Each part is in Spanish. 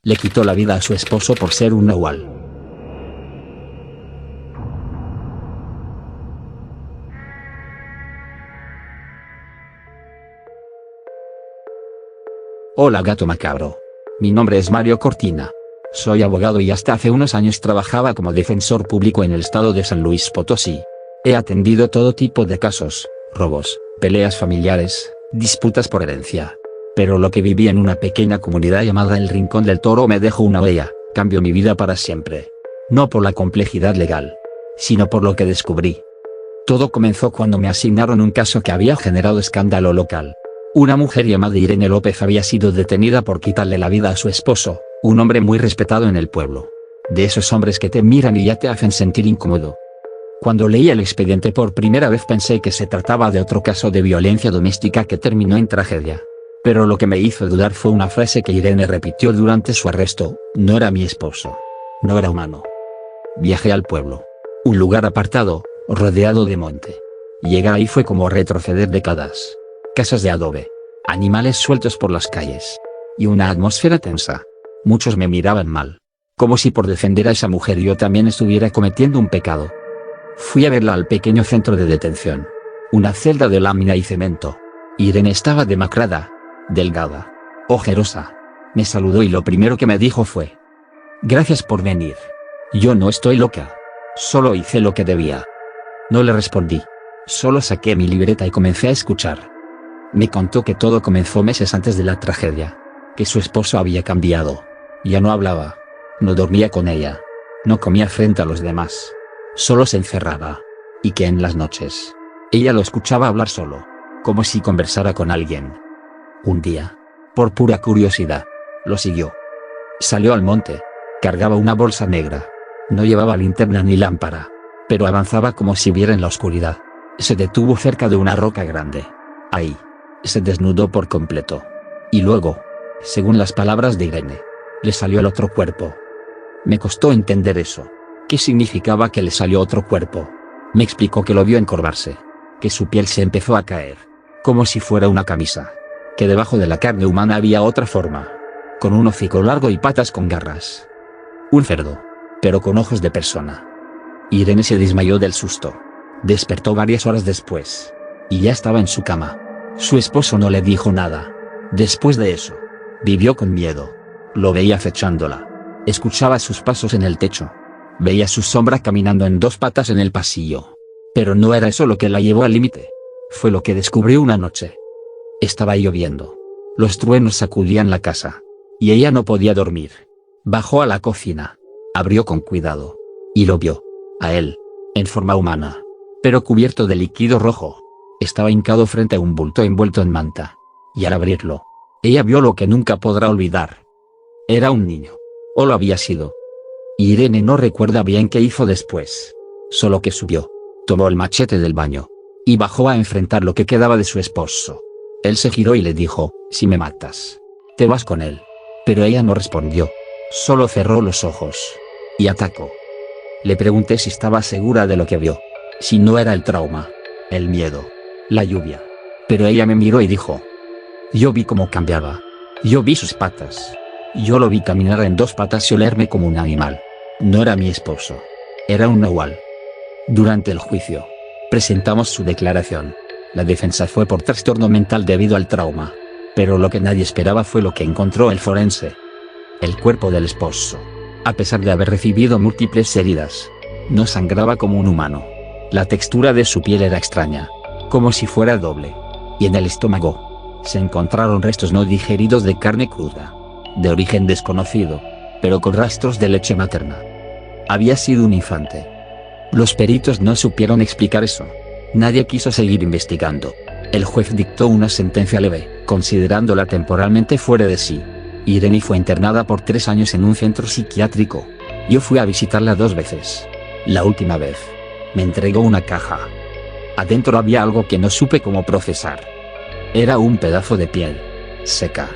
Le quitó la vida a su esposo por ser un nahual. Hola gato macabro. Mi nombre es Mario Cortina. Soy abogado y hasta hace unos años trabajaba como defensor público en el estado de San Luis Potosí. He atendido todo tipo de casos, robos, peleas familiares, disputas por herencia. Pero lo que viví en una pequeña comunidad llamada El Rincón del Toro me dejó una huella, cambió mi vida para siempre. No por la complejidad legal, sino por lo que descubrí. Todo comenzó cuando me asignaron un caso que había generado escándalo local. Una mujer llamada Irene López había sido detenida por quitarle la vida a su esposo, un hombre muy respetado en el pueblo. De esos hombres que te miran y ya te hacen sentir incómodo. Cuando leí el expediente por primera vez pensé que se trataba de otro caso de violencia doméstica que terminó en tragedia. Pero lo que me hizo dudar fue una frase que Irene repitió durante su arresto: no era mi esposo. No era humano. Viajé al pueblo. Un lugar apartado, rodeado de monte. Llegar ahí fue como retroceder décadas. Casas de adobe. Animales sueltos por las calles. Y una atmósfera tensa. Muchos me miraban mal. Como si por defender a esa mujer yo también estuviera cometiendo un pecado. Fui a verla al pequeño centro de detención. Una celda de lámina y cemento. Irene estaba demacrada, delgada, ojerosa. Me saludó y lo primero que me dijo fue: gracias por venir. Yo no estoy loca. Solo hice lo que debía. No le respondí. Solo saqué mi libreta y comencé a escuchar. Me contó que todo comenzó meses antes de la tragedia. Que su esposo había cambiado. Ya no hablaba. No dormía con ella. No comía frente a los demás. Solo se encerraba. Y que en las noches, ella lo escuchaba hablar solo. Como si conversara con alguien. Un día, por pura curiosidad, lo siguió. Salió al monte. Cargaba una bolsa negra. No llevaba linterna ni lámpara. Pero avanzaba como si viera en la oscuridad. Se detuvo cerca de una roca grande. Ahí. Se desnudó por completo. Y luego, según las palabras de Irene, le salió el otro cuerpo. Me costó entender eso. ¿Qué significaba que le salió otro cuerpo? Me explicó que lo vio encorvarse. Que su piel se empezó a caer. Como si fuera una camisa. Que debajo de la carne humana había otra forma. Con un hocico largo y patas con garras. Un cerdo. Pero con ojos de persona. Irene se desmayó del susto. Despertó varias horas después. Y ya estaba en su cama. Su esposo no le dijo nada. Después de eso, vivió con miedo. Lo veía acechándola. Escuchaba sus pasos en el techo. Veía su sombra caminando en dos patas en el pasillo. Pero no era eso lo que la llevó al límite. Fue lo que descubrió una noche. Estaba lloviendo. Los truenos sacudían la casa. Y ella no podía dormir. Bajó a la cocina. Abrió con cuidado. Y lo vio. A él. En forma humana. Pero cubierto de líquido rojo. Estaba hincado frente a un bulto envuelto en manta. Y al abrirlo, ella vio lo que nunca podrá olvidar. Era un niño. O lo había sido. Irene no recuerda bien qué hizo después. Solo que subió. Tomó el machete del baño. Y bajó a enfrentar lo que quedaba de su esposo. Él se giró y le dijo: si me matas, te vas con él. Pero ella no respondió. Solo cerró los ojos. Y atacó. Le pregunté si estaba segura de lo que vio. Si no era el trauma. El miedo. La lluvia. Pero ella me miró y dijo: yo vi cómo cambiaba. Yo vi sus patas. Yo lo vi caminar en dos patas y olerme como un animal. No era mi esposo. Era un nahual. Durante el juicio, presentamos su declaración. La defensa fue por trastorno mental debido al trauma. Pero lo que nadie esperaba fue lo que encontró el forense. El cuerpo del esposo, a pesar de haber recibido múltiples heridas, no sangraba como un humano. La textura de su piel era extraña. Como si fuera doble. Y en el estómago, se encontraron restos no digeridos de carne cruda. De origen desconocido, pero con rastros de leche materna. Había sido un infante. Los peritos no supieron explicar eso. Nadie quiso seguir investigando. El juez dictó una sentencia leve, considerándola temporalmente fuera de sí. Irene fue internada por 3 años en un centro psiquiátrico. Yo fui a visitarla 2 veces. La última vez, me entregó una caja. Adentro había algo que no supe cómo procesar. Era un pedazo de piel, seca,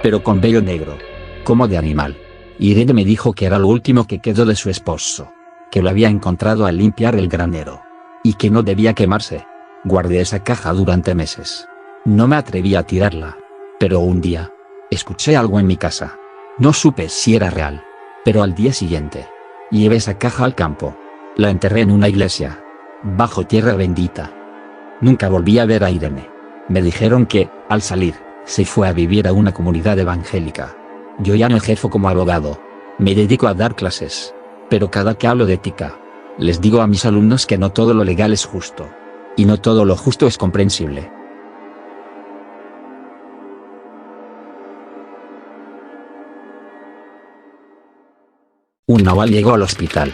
pero con vello negro, como de animal. Irene me dijo que era lo último que quedó de su esposo, que lo había encontrado al limpiar el granero, y que no debía quemarse. Guardé esa caja durante meses. No me atreví a tirarla, pero un día, escuché algo en mi casa. No supe si era real. Pero al día siguiente, llevé esa caja al campo. La enterré en una iglesia. Bajo tierra bendita. Nunca volví a ver a Irene. Me dijeron que, al salir, se fue a vivir a una comunidad evangélica. Yo ya no ejerzo como abogado. Me dedico a dar clases. Pero cada que hablo de ética, les digo a mis alumnos que no todo lo legal es justo. Y no todo lo justo es comprensible. Un naval llegó al hospital.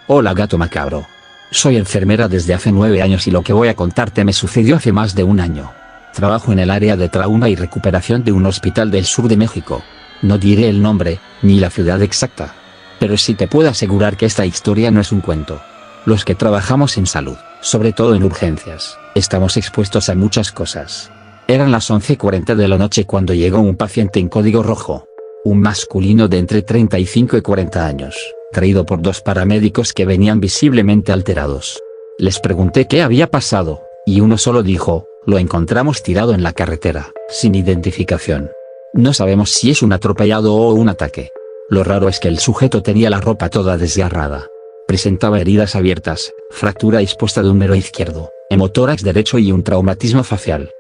Hola gato macabro. Soy enfermera desde hace 9 años y lo que voy a contarte me sucedió hace más de un año. Trabajo en el área de trauma y recuperación de un hospital del sur de México. No diré el nombre, ni la ciudad exacta. Pero sí te puedo asegurar que esta historia no es un cuento. Los que trabajamos en salud, sobre todo en urgencias, estamos expuestos a muchas cosas. Eran las 11:40 de la noche cuando llegó un paciente en código rojo. Un masculino de entre 35 y 40 años, traído por 2 paramédicos que venían visiblemente alterados. Les pregunté qué había pasado, y uno solo dijo: lo encontramos tirado en la carretera, sin identificación. No sabemos si es un atropellado o un ataque. Lo raro es que el sujeto tenía la ropa toda desgarrada. Presentaba heridas abiertas, fractura expuesta de un húmero izquierdo, hemotórax derecho y un traumatismo facial.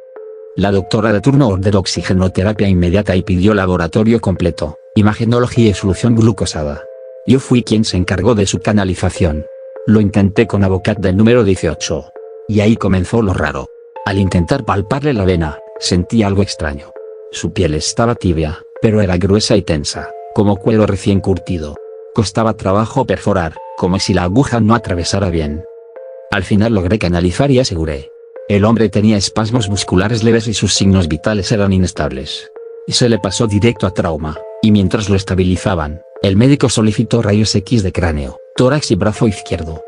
La doctora de turno ordenó oxigenoterapia inmediata y pidió laboratorio completo, imagenología y solución glucosada. Yo fui quien se encargó de su canalización. Lo intenté con Avocat del número 18. Y ahí comenzó lo raro. Al intentar palparle la vena, sentí algo extraño. Su piel estaba tibia, pero era gruesa y tensa, como cuero recién curtido. Costaba trabajo perforar, como si la aguja no atravesara bien. Al final logré canalizar y aseguré. El hombre tenía espasmos musculares leves y sus signos vitales eran inestables. Y se le pasó directo a trauma, y mientras lo estabilizaban, el médico solicitó rayos X de cráneo, tórax y brazo izquierdo.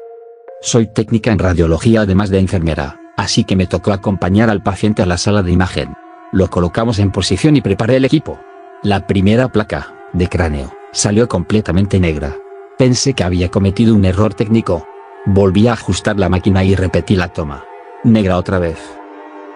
Soy técnica en radiología además de enfermera, así que me tocó acompañar al paciente a la sala de imagen. Lo colocamos en posición y preparé el equipo. La primera placa, de cráneo, salió completamente negra. Pensé que había cometido un error técnico. Volví a ajustar la máquina y repetí la toma. Negra otra vez.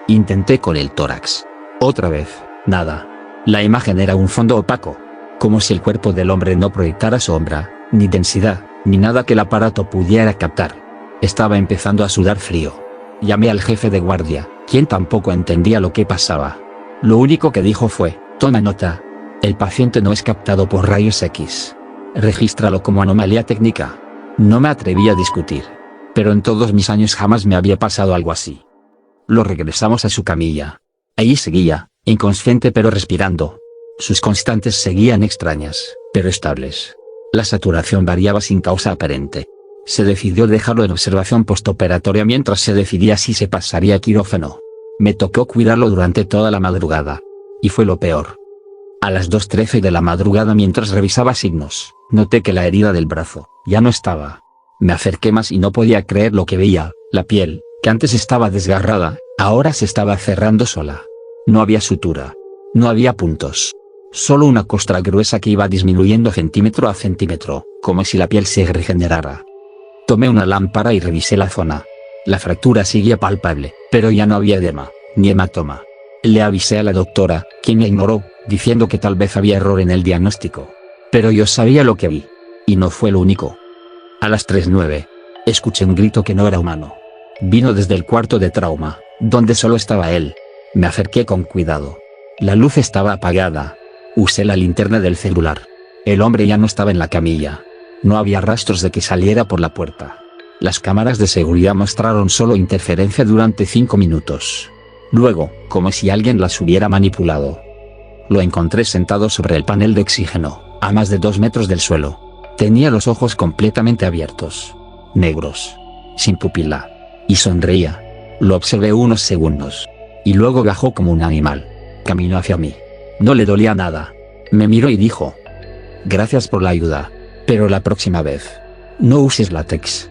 Intenté con el tórax. Otra vez, nada. La imagen era un fondo opaco. Como si el cuerpo del hombre no proyectara sombra, ni densidad, ni nada que el aparato pudiera captar. Estaba empezando a sudar frío. Llamé al jefe de guardia, quien tampoco entendía lo que pasaba. Lo único que dijo fue: toma nota. El paciente no es captado por rayos X. Regístralo como anomalía técnica. No me atreví a discutir. Pero en todos mis años jamás me había pasado algo así. Lo regresamos a su camilla. Ahí seguía, inconsciente pero respirando. Sus constantes seguían extrañas, pero estables. La saturación variaba sin causa aparente. Se decidió dejarlo en observación postoperatoria mientras se decidía si se pasaría a quirófano. Me tocó cuidarlo durante toda la madrugada. Y fue lo peor. A las 2:13 de la madrugada, mientras revisaba signos, noté que la herida del brazo ya no estaba. Me acerqué más y no podía creer lo que veía. La piel, que antes estaba desgarrada, ahora se estaba cerrando sola. No había sutura. No había puntos. Solo una costra gruesa que iba disminuyendo centímetro a centímetro, como si la piel se regenerara. Tomé una lámpara y revisé la zona. La fractura seguía palpable, pero ya no había edema, ni hematoma. Le avisé a la doctora, quien me ignoró, diciendo que tal vez había error en el diagnóstico. Pero yo sabía lo que vi. Y no fue lo único. A las 3:09, escuché un grito que no era humano. Vino desde el cuarto de trauma, donde solo estaba él. Me acerqué con cuidado. La luz estaba apagada. Usé la linterna del celular. El hombre ya no estaba en la camilla. No había rastros de que saliera por la puerta. Las cámaras de seguridad mostraron solo interferencia durante 5 minutos. Luego, como si alguien las hubiera manipulado. Lo encontré sentado sobre el panel de oxígeno, a más de 2 metros del suelo. Tenía los ojos completamente abiertos. Negros. Sin pupila. Y sonreía. Lo observé unos segundos. Y luego bajó como un animal. Caminó hacia mí. No le dolía nada. Me miró y dijo: gracias por la ayuda. Pero la próxima vez, no uses látex.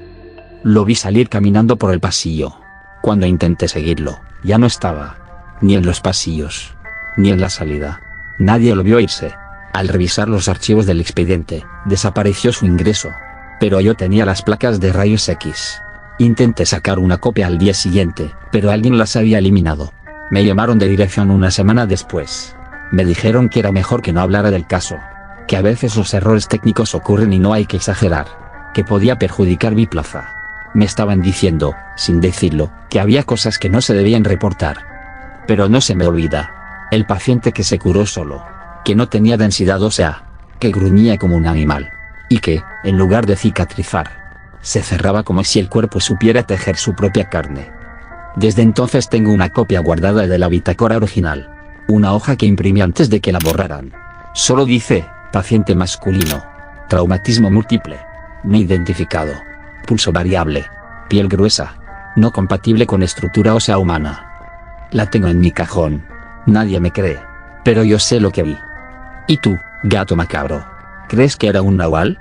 Lo vi salir caminando por el pasillo. Cuando intenté seguirlo, ya no estaba. Ni en los pasillos. Ni en la salida. Nadie lo vio irse. Al revisar los archivos del expediente, desapareció su ingreso. Pero yo tenía las placas de rayos X. Intenté sacar una copia al día siguiente, pero alguien las había eliminado. Me llamaron de dirección una semana después. Me dijeron que era mejor que no hablara del caso. Que a veces los errores técnicos ocurren y no hay que exagerar. Que podía perjudicar mi plaza. Me estaban diciendo, sin decirlo, que había cosas que no se debían reportar. Pero no se me olvida. El paciente que se curó solo. Que no tenía densidad ósea. Que gruñía como un animal. Y que, en lugar de cicatrizar, se cerraba como si el cuerpo supiera tejer su propia carne. Desde entonces tengo una copia guardada de la bitácora original. Una hoja que imprimí antes de que la borraran. Solo dice, paciente masculino. Traumatismo múltiple. No identificado. Pulso variable. Piel gruesa. No compatible con estructura ósea humana. La tengo en mi cajón. Nadie me cree. Pero yo sé lo que vi. ¿Y tú, gato macabro? ¿Crees que era un nahual?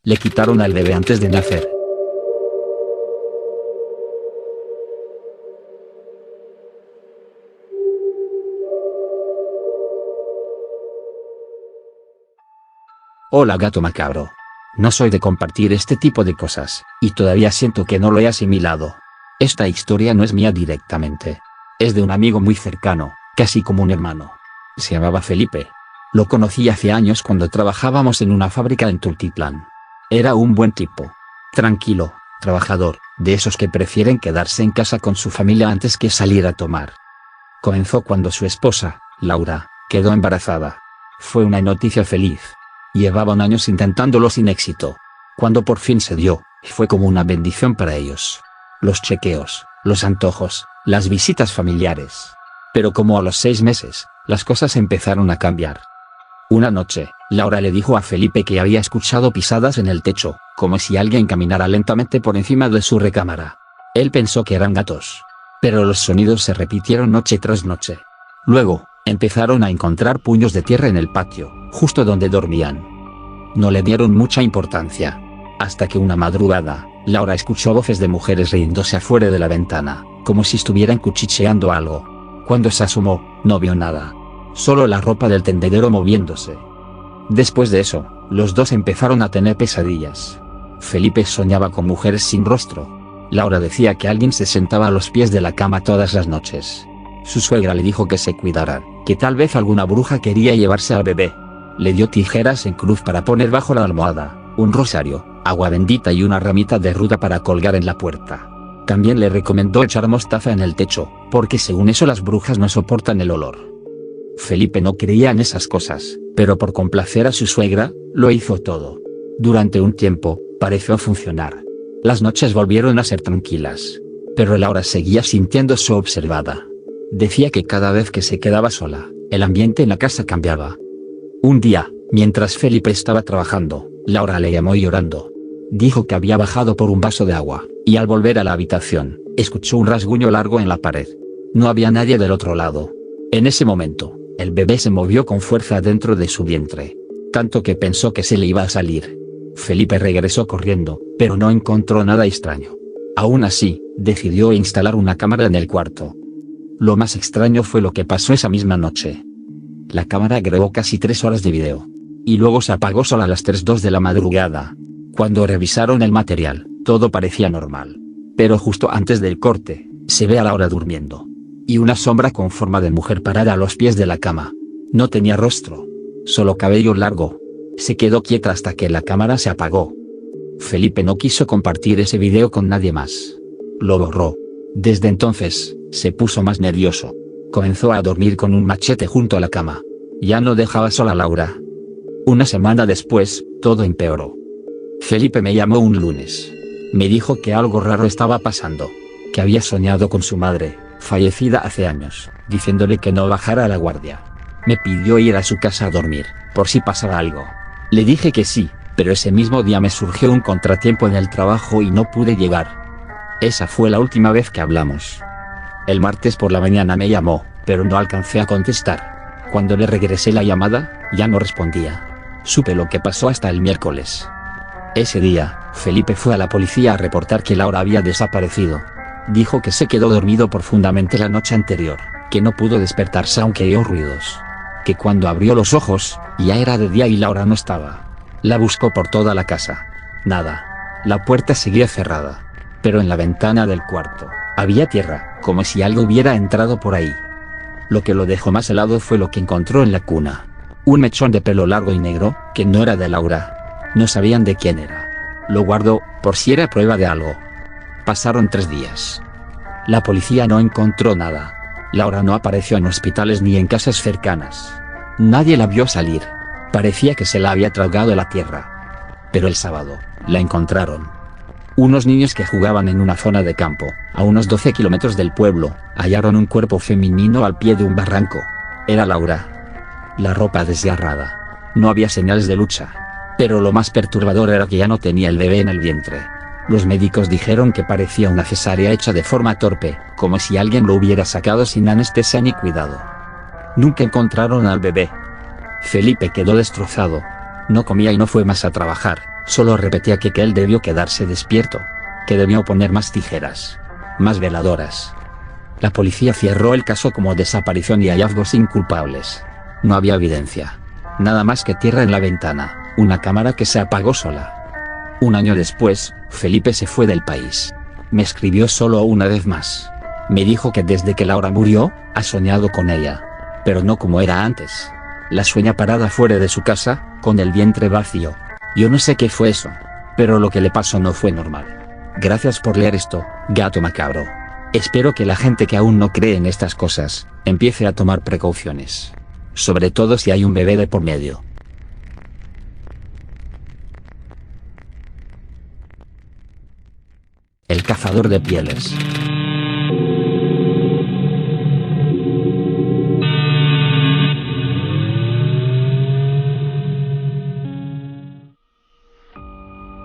Le quitaron al bebé antes de nacer. Hola gato macabro. No soy de compartir este tipo de cosas, y todavía siento que no lo he asimilado. Esta historia no es mía directamente. Es de un amigo muy cercano, casi como un hermano. Se llamaba Felipe. Lo conocí hace años cuando trabajábamos en una fábrica en Tultitlán. Era un buen tipo. Tranquilo, trabajador, de esos que prefieren quedarse en casa con su familia antes que salir a tomar. Comenzó cuando su esposa, Laura, quedó embarazada. Fue una noticia feliz. Llevaban años intentándolo sin éxito. Cuando por fin se dio, fue como una bendición para ellos. Los chequeos, los antojos, las visitas familiares. Pero como a los 6 meses, las cosas empezaron a cambiar. Una noche, Laura le dijo a Felipe que había escuchado pisadas en el techo, como si alguien caminara lentamente por encima de su recámara. Él pensó que eran gatos. Pero los sonidos se repitieron noche tras noche. Luego, empezaron a encontrar puños de tierra en el patio, justo donde dormían. No le dieron mucha importancia. Hasta que una madrugada, Laura escuchó voces de mujeres riéndose afuera de la ventana, como si estuvieran cuchicheando algo. Cuando se asomó, no vio nada. Solo la ropa del tendedero moviéndose. Después de eso, los dos empezaron a tener pesadillas. Felipe soñaba con mujeres sin rostro. Laura decía que alguien se sentaba a los pies de la cama todas las noches. Su suegra le dijo que se cuidara, que tal vez alguna bruja quería llevarse al bebé. Le dio tijeras en cruz para poner bajo la almohada, un rosario, agua bendita y una ramita de ruda para colgar en la puerta. También le recomendó echar mostaza en el techo, porque según eso las brujas no soportan el olor. Felipe no creía en esas cosas, pero por complacer a su suegra, lo hizo todo. Durante un tiempo, pareció funcionar. Las noches volvieron a ser tranquilas. Pero Laura seguía sintiéndose observada. Decía que cada vez que se quedaba sola, el ambiente en la casa cambiaba. Un día, mientras Felipe estaba trabajando, Laura le llamó llorando. Dijo que había bajado por un vaso de agua, y al volver a la habitación, escuchó un rasguño largo en la pared. No había nadie del otro lado. En ese momento, el bebé se movió con fuerza dentro de su vientre. Tanto que pensó que se le iba a salir. Felipe regresó corriendo, pero no encontró nada extraño. Aún así, decidió instalar una cámara en el cuarto. Lo más extraño fue lo que pasó esa misma noche. La cámara grabó casi 3 horas de video. Y luego se apagó sola a las 3:02 de la madrugada. Cuando revisaron el material, todo parecía normal. Pero justo antes del corte, se ve a Laura durmiendo. Y una sombra con forma de mujer parada a los pies de la cama. No tenía rostro. Solo cabello largo. Se quedó quieta hasta que la cámara se apagó. Felipe no quiso compartir ese video con nadie más. Lo borró. Desde entonces, se puso más nervioso. Comenzó a dormir con un machete junto a la cama. Ya no dejaba sola a Laura. Una semana después, todo empeoró. Felipe me llamó un lunes. Me dijo que algo raro estaba pasando. Que había soñado con su madre, fallecida hace años, diciéndole que no bajara a la guardia. Me pidió ir a su casa a dormir, por si pasaba algo. Le dije que sí, pero ese mismo día me surgió un contratiempo en el trabajo y no pude llegar. Esa fue la última vez que hablamos. El martes por la mañana me llamó, pero no alcancé a contestar. Cuando le regresé la llamada, ya no respondía. Supe lo que pasó hasta el miércoles. Ese día, Felipe fue a la policía a reportar que Laura había desaparecido. Dijo que se quedó dormido profundamente la noche anterior, que no pudo despertarse aunque oyó ruidos. que cuando abrió los ojos, ya era de día y Laura no estaba. La buscó por toda la casa. Nada. La puerta seguía cerrada. Pero en la ventana del cuarto, había tierra, como si algo hubiera entrado por ahí. Lo que lo dejó más helado fue lo que encontró en la cuna. Un mechón de pelo largo y negro, que no era de Laura. No sabían de quién era. Lo guardó, por si era prueba de algo. Pasaron 3 días. La policía no encontró nada. Laura no apareció en hospitales ni en casas cercanas. Nadie la vio salir. Parecía que se la había tragado la tierra. Pero el sábado, la encontraron. Unos niños que jugaban en una zona de campo, a unos 12 kilómetros del pueblo, hallaron un cuerpo femenino al pie de un barranco. Era Laura. La ropa desgarrada. No había señales de lucha. Pero lo más perturbador era que ya no tenía el bebé en el vientre. Los médicos dijeron que parecía una cesárea hecha de forma torpe, como si alguien lo hubiera sacado sin anestesia ni cuidado. Nunca encontraron al bebé. Felipe quedó destrozado. No comía y no fue más a trabajar, solo repetía que él debió quedarse despierto. Que debió poner más tijeras. Más veladoras. La policía cerró el caso como desaparición y hallazgos inculpables. No había evidencia. Nada más que tierra en la ventana, una cámara que se apagó sola. Un año después, Felipe se fue del país. Me escribió solo una vez más. Me dijo que desde que Laura murió, ha soñado con ella. Pero no como era antes. La sueña parada fuera de su casa, con el vientre vacío. Yo no sé qué fue eso. Pero lo que le pasó no fue normal. Gracias por leer esto, gato macabro. Espero que la gente que aún no cree en estas cosas, empiece a tomar precauciones. Sobre todo si hay un bebé de por medio. El cazador de pieles.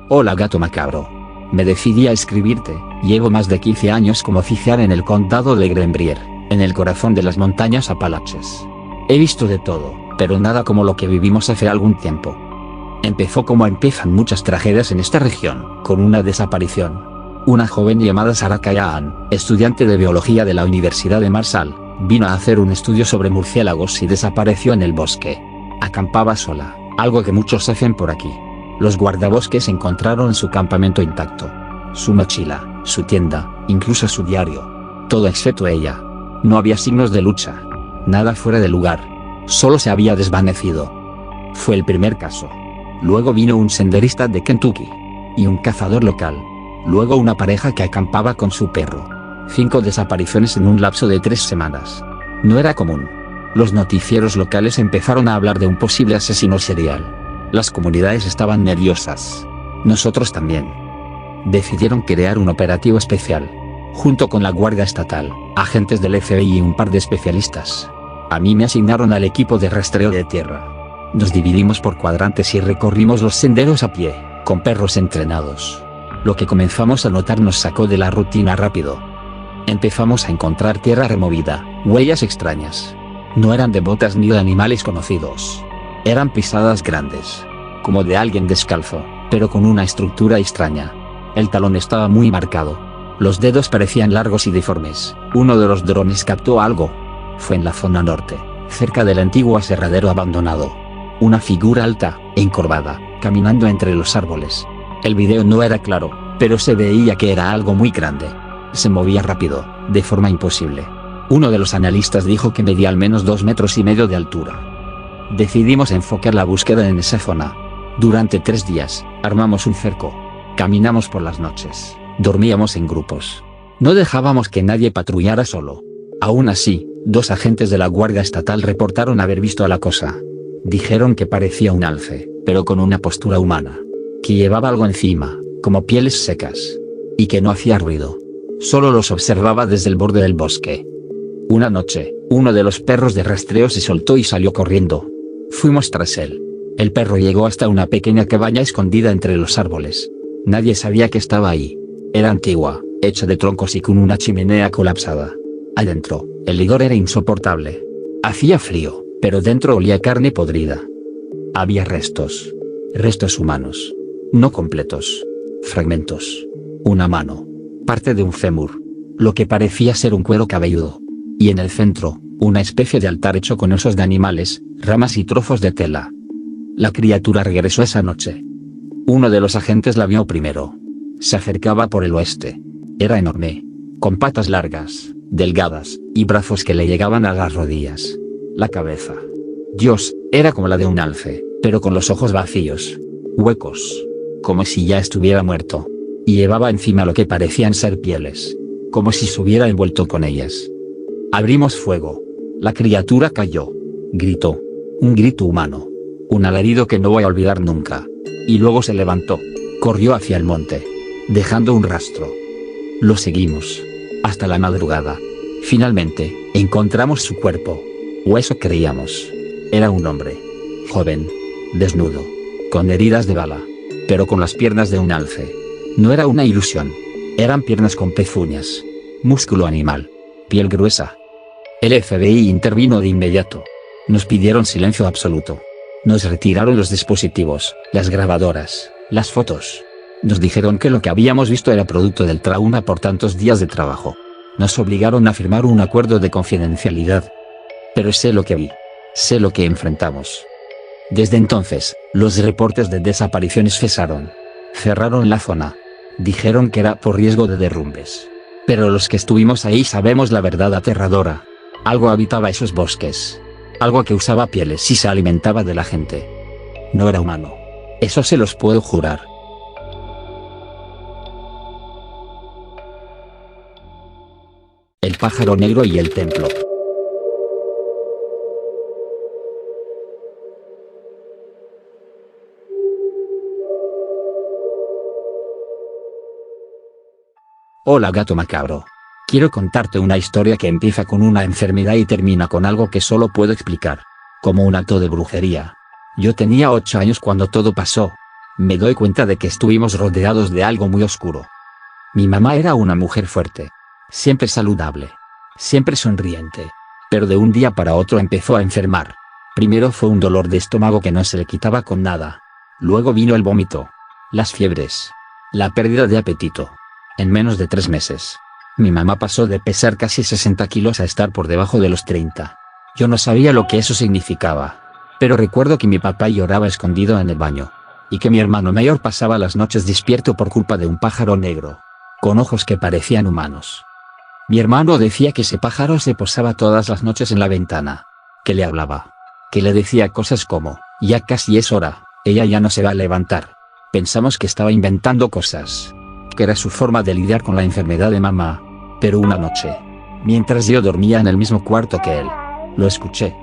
Hola gato macabro. Me decidí a escribirte. Llevo más de 15 años como oficial en el condado de Greenbrier, en el corazón de las montañas Apalaches. He visto de todo, pero nada como lo que vivimos hace algún tiempo. Empezó como empiezan muchas tragedias en esta región, con una desaparición. Una joven llamada Sarah Callahan, estudiante de biología de la Universidad de Marshall, vino a hacer un estudio sobre murciélagos y desapareció en el bosque. Acampaba sola, algo que muchos hacen por aquí. Los guardabosques encontraron su campamento intacto. Su mochila, su tienda, incluso su diario. Todo excepto ella. No había signos de lucha. Nada fuera de lugar. Solo se había desvanecido. Fue el primer caso. Luego vino un senderista de Kentucky. Y un cazador local. Luego una pareja que acampaba con su perro. 5 desapariciones en un lapso de 3 semanas. No era común. Los noticieros locales empezaron a hablar de un posible asesino serial. Las comunidades estaban nerviosas. Nosotros también. Decidieron crear un operativo especial. Junto con la Guardia Estatal, agentes del FBI y un par de especialistas. A mí me asignaron al equipo de rastreo de tierra. Nos dividimos por cuadrantes y recorrimos los senderos a pie, con perros entrenados. Lo que comenzamos a notar nos sacó de la rutina rápido. Empezamos a encontrar tierra removida, huellas extrañas. No eran de botas ni de animales conocidos. Eran pisadas grandes. Como de alguien descalzo, pero con una estructura extraña. El talón estaba muy marcado. Los dedos parecían largos y deformes. Uno de los drones captó algo. Fue en la zona norte, cerca del antiguo aserradero abandonado. Una figura alta, encorvada, caminando entre los árboles. El video no era claro, pero se veía que era algo muy grande. Se movía rápido, de forma imposible. Uno de los analistas dijo que medía al menos 2,5 metros de altura. Decidimos enfocar la búsqueda en esa zona. Durante 3 días, armamos un cerco. Caminamos por las noches. Dormíamos en grupos. No dejábamos que nadie patrullara solo. Aún así, 2 agentes de la Guardia Estatal reportaron haber visto a la cosa. Dijeron que parecía un alce, pero con una postura humana. Que llevaba algo encima, como pieles secas. Y que no hacía ruido. Solo los observaba desde el borde del bosque. Una noche, uno de los perros de rastreo se soltó y salió corriendo. Fuimos tras él. El perro llegó hasta una pequeña cabaña escondida entre los árboles. Nadie sabía que estaba ahí. Era antigua, hecha de troncos y con una chimenea colapsada. Adentro, el hedor era insoportable. Hacía frío, pero dentro olía a carne podrida. Había restos. Restos humanos. No completos. Fragmentos. Una mano. Parte de un fémur. Lo que parecía ser un cuero cabelludo. Y en el centro, una especie de altar hecho con osos de animales, ramas y trozos de tela. La criatura regresó esa noche. Uno de los agentes la vio primero. Se acercaba por el oeste. Era enorme, con patas largas, delgadas, y brazos que le llegaban a las rodillas. La cabeza, Dios, era como la de un alce, pero con los ojos vacíos, huecos, como si ya estuviera muerto. Y llevaba encima lo que parecían ser pieles, como si se hubiera envuelto con ellas. Abrimos fuego. La criatura cayó. Gritó. Un grito humano. Un alarido que no voy a olvidar nunca. Y luego se levantó. Corrió hacia el monte, dejando un rastro. Lo seguimos. Hasta la madrugada. Finalmente, encontramos su cuerpo. O eso creíamos. Era un hombre. Joven. Desnudo. Con heridas de bala. Pero con las piernas de un alce. No era una ilusión. Eran piernas con pezuñas. Músculo animal. Piel gruesa. El FBI intervino de inmediato. Nos pidieron silencio absoluto. Nos retiraron los dispositivos, las grabadoras, las fotos. Nos dijeron que lo que habíamos visto era producto del trauma por tantos días de trabajo. Nos obligaron a firmar un acuerdo de confidencialidad. Pero sé lo que vi. Sé lo que enfrentamos. Desde entonces, los reportes de desapariciones cesaron. Cerraron la zona. Dijeron que era por riesgo de derrumbes. Pero los que estuvimos ahí sabemos la verdad aterradora. Algo habitaba esos bosques. Algo que usaba pieles y se alimentaba de la gente. No era humano. Eso se los puedo jurar. El pájaro negro y el templo. Hola gato macabro. Quiero contarte una historia que empieza con una enfermedad y termina con algo que solo puedo explicar. Como un acto de brujería. Yo tenía 8 años cuando todo pasó. Me doy cuenta de que estuvimos rodeados de algo muy oscuro. Mi mamá era una mujer fuerte. Siempre saludable. Siempre sonriente. Pero de un día para otro empezó a enfermar. Primero fue un dolor de estómago que no se le quitaba con nada. Luego vino el vómito. Las fiebres. La pérdida de apetito. En menos de 3 meses. Mi mamá pasó de pesar casi 60 kilos a estar por debajo de los 30. Yo no sabía lo que eso significaba. Pero recuerdo que mi papá lloraba escondido en el baño. Y que mi hermano mayor pasaba las noches despierto por culpa de un pájaro negro. Con ojos que parecían humanos. Mi hermano decía que ese pájaro se posaba todas las noches en la ventana. Que le hablaba. Que le decía cosas como, ya casi es hora, ella ya no se va a levantar. Pensamos que estaba inventando cosas. Que era su forma de lidiar con la enfermedad de mamá. Pero una noche, mientras yo dormía en el mismo cuarto que él, lo escuché.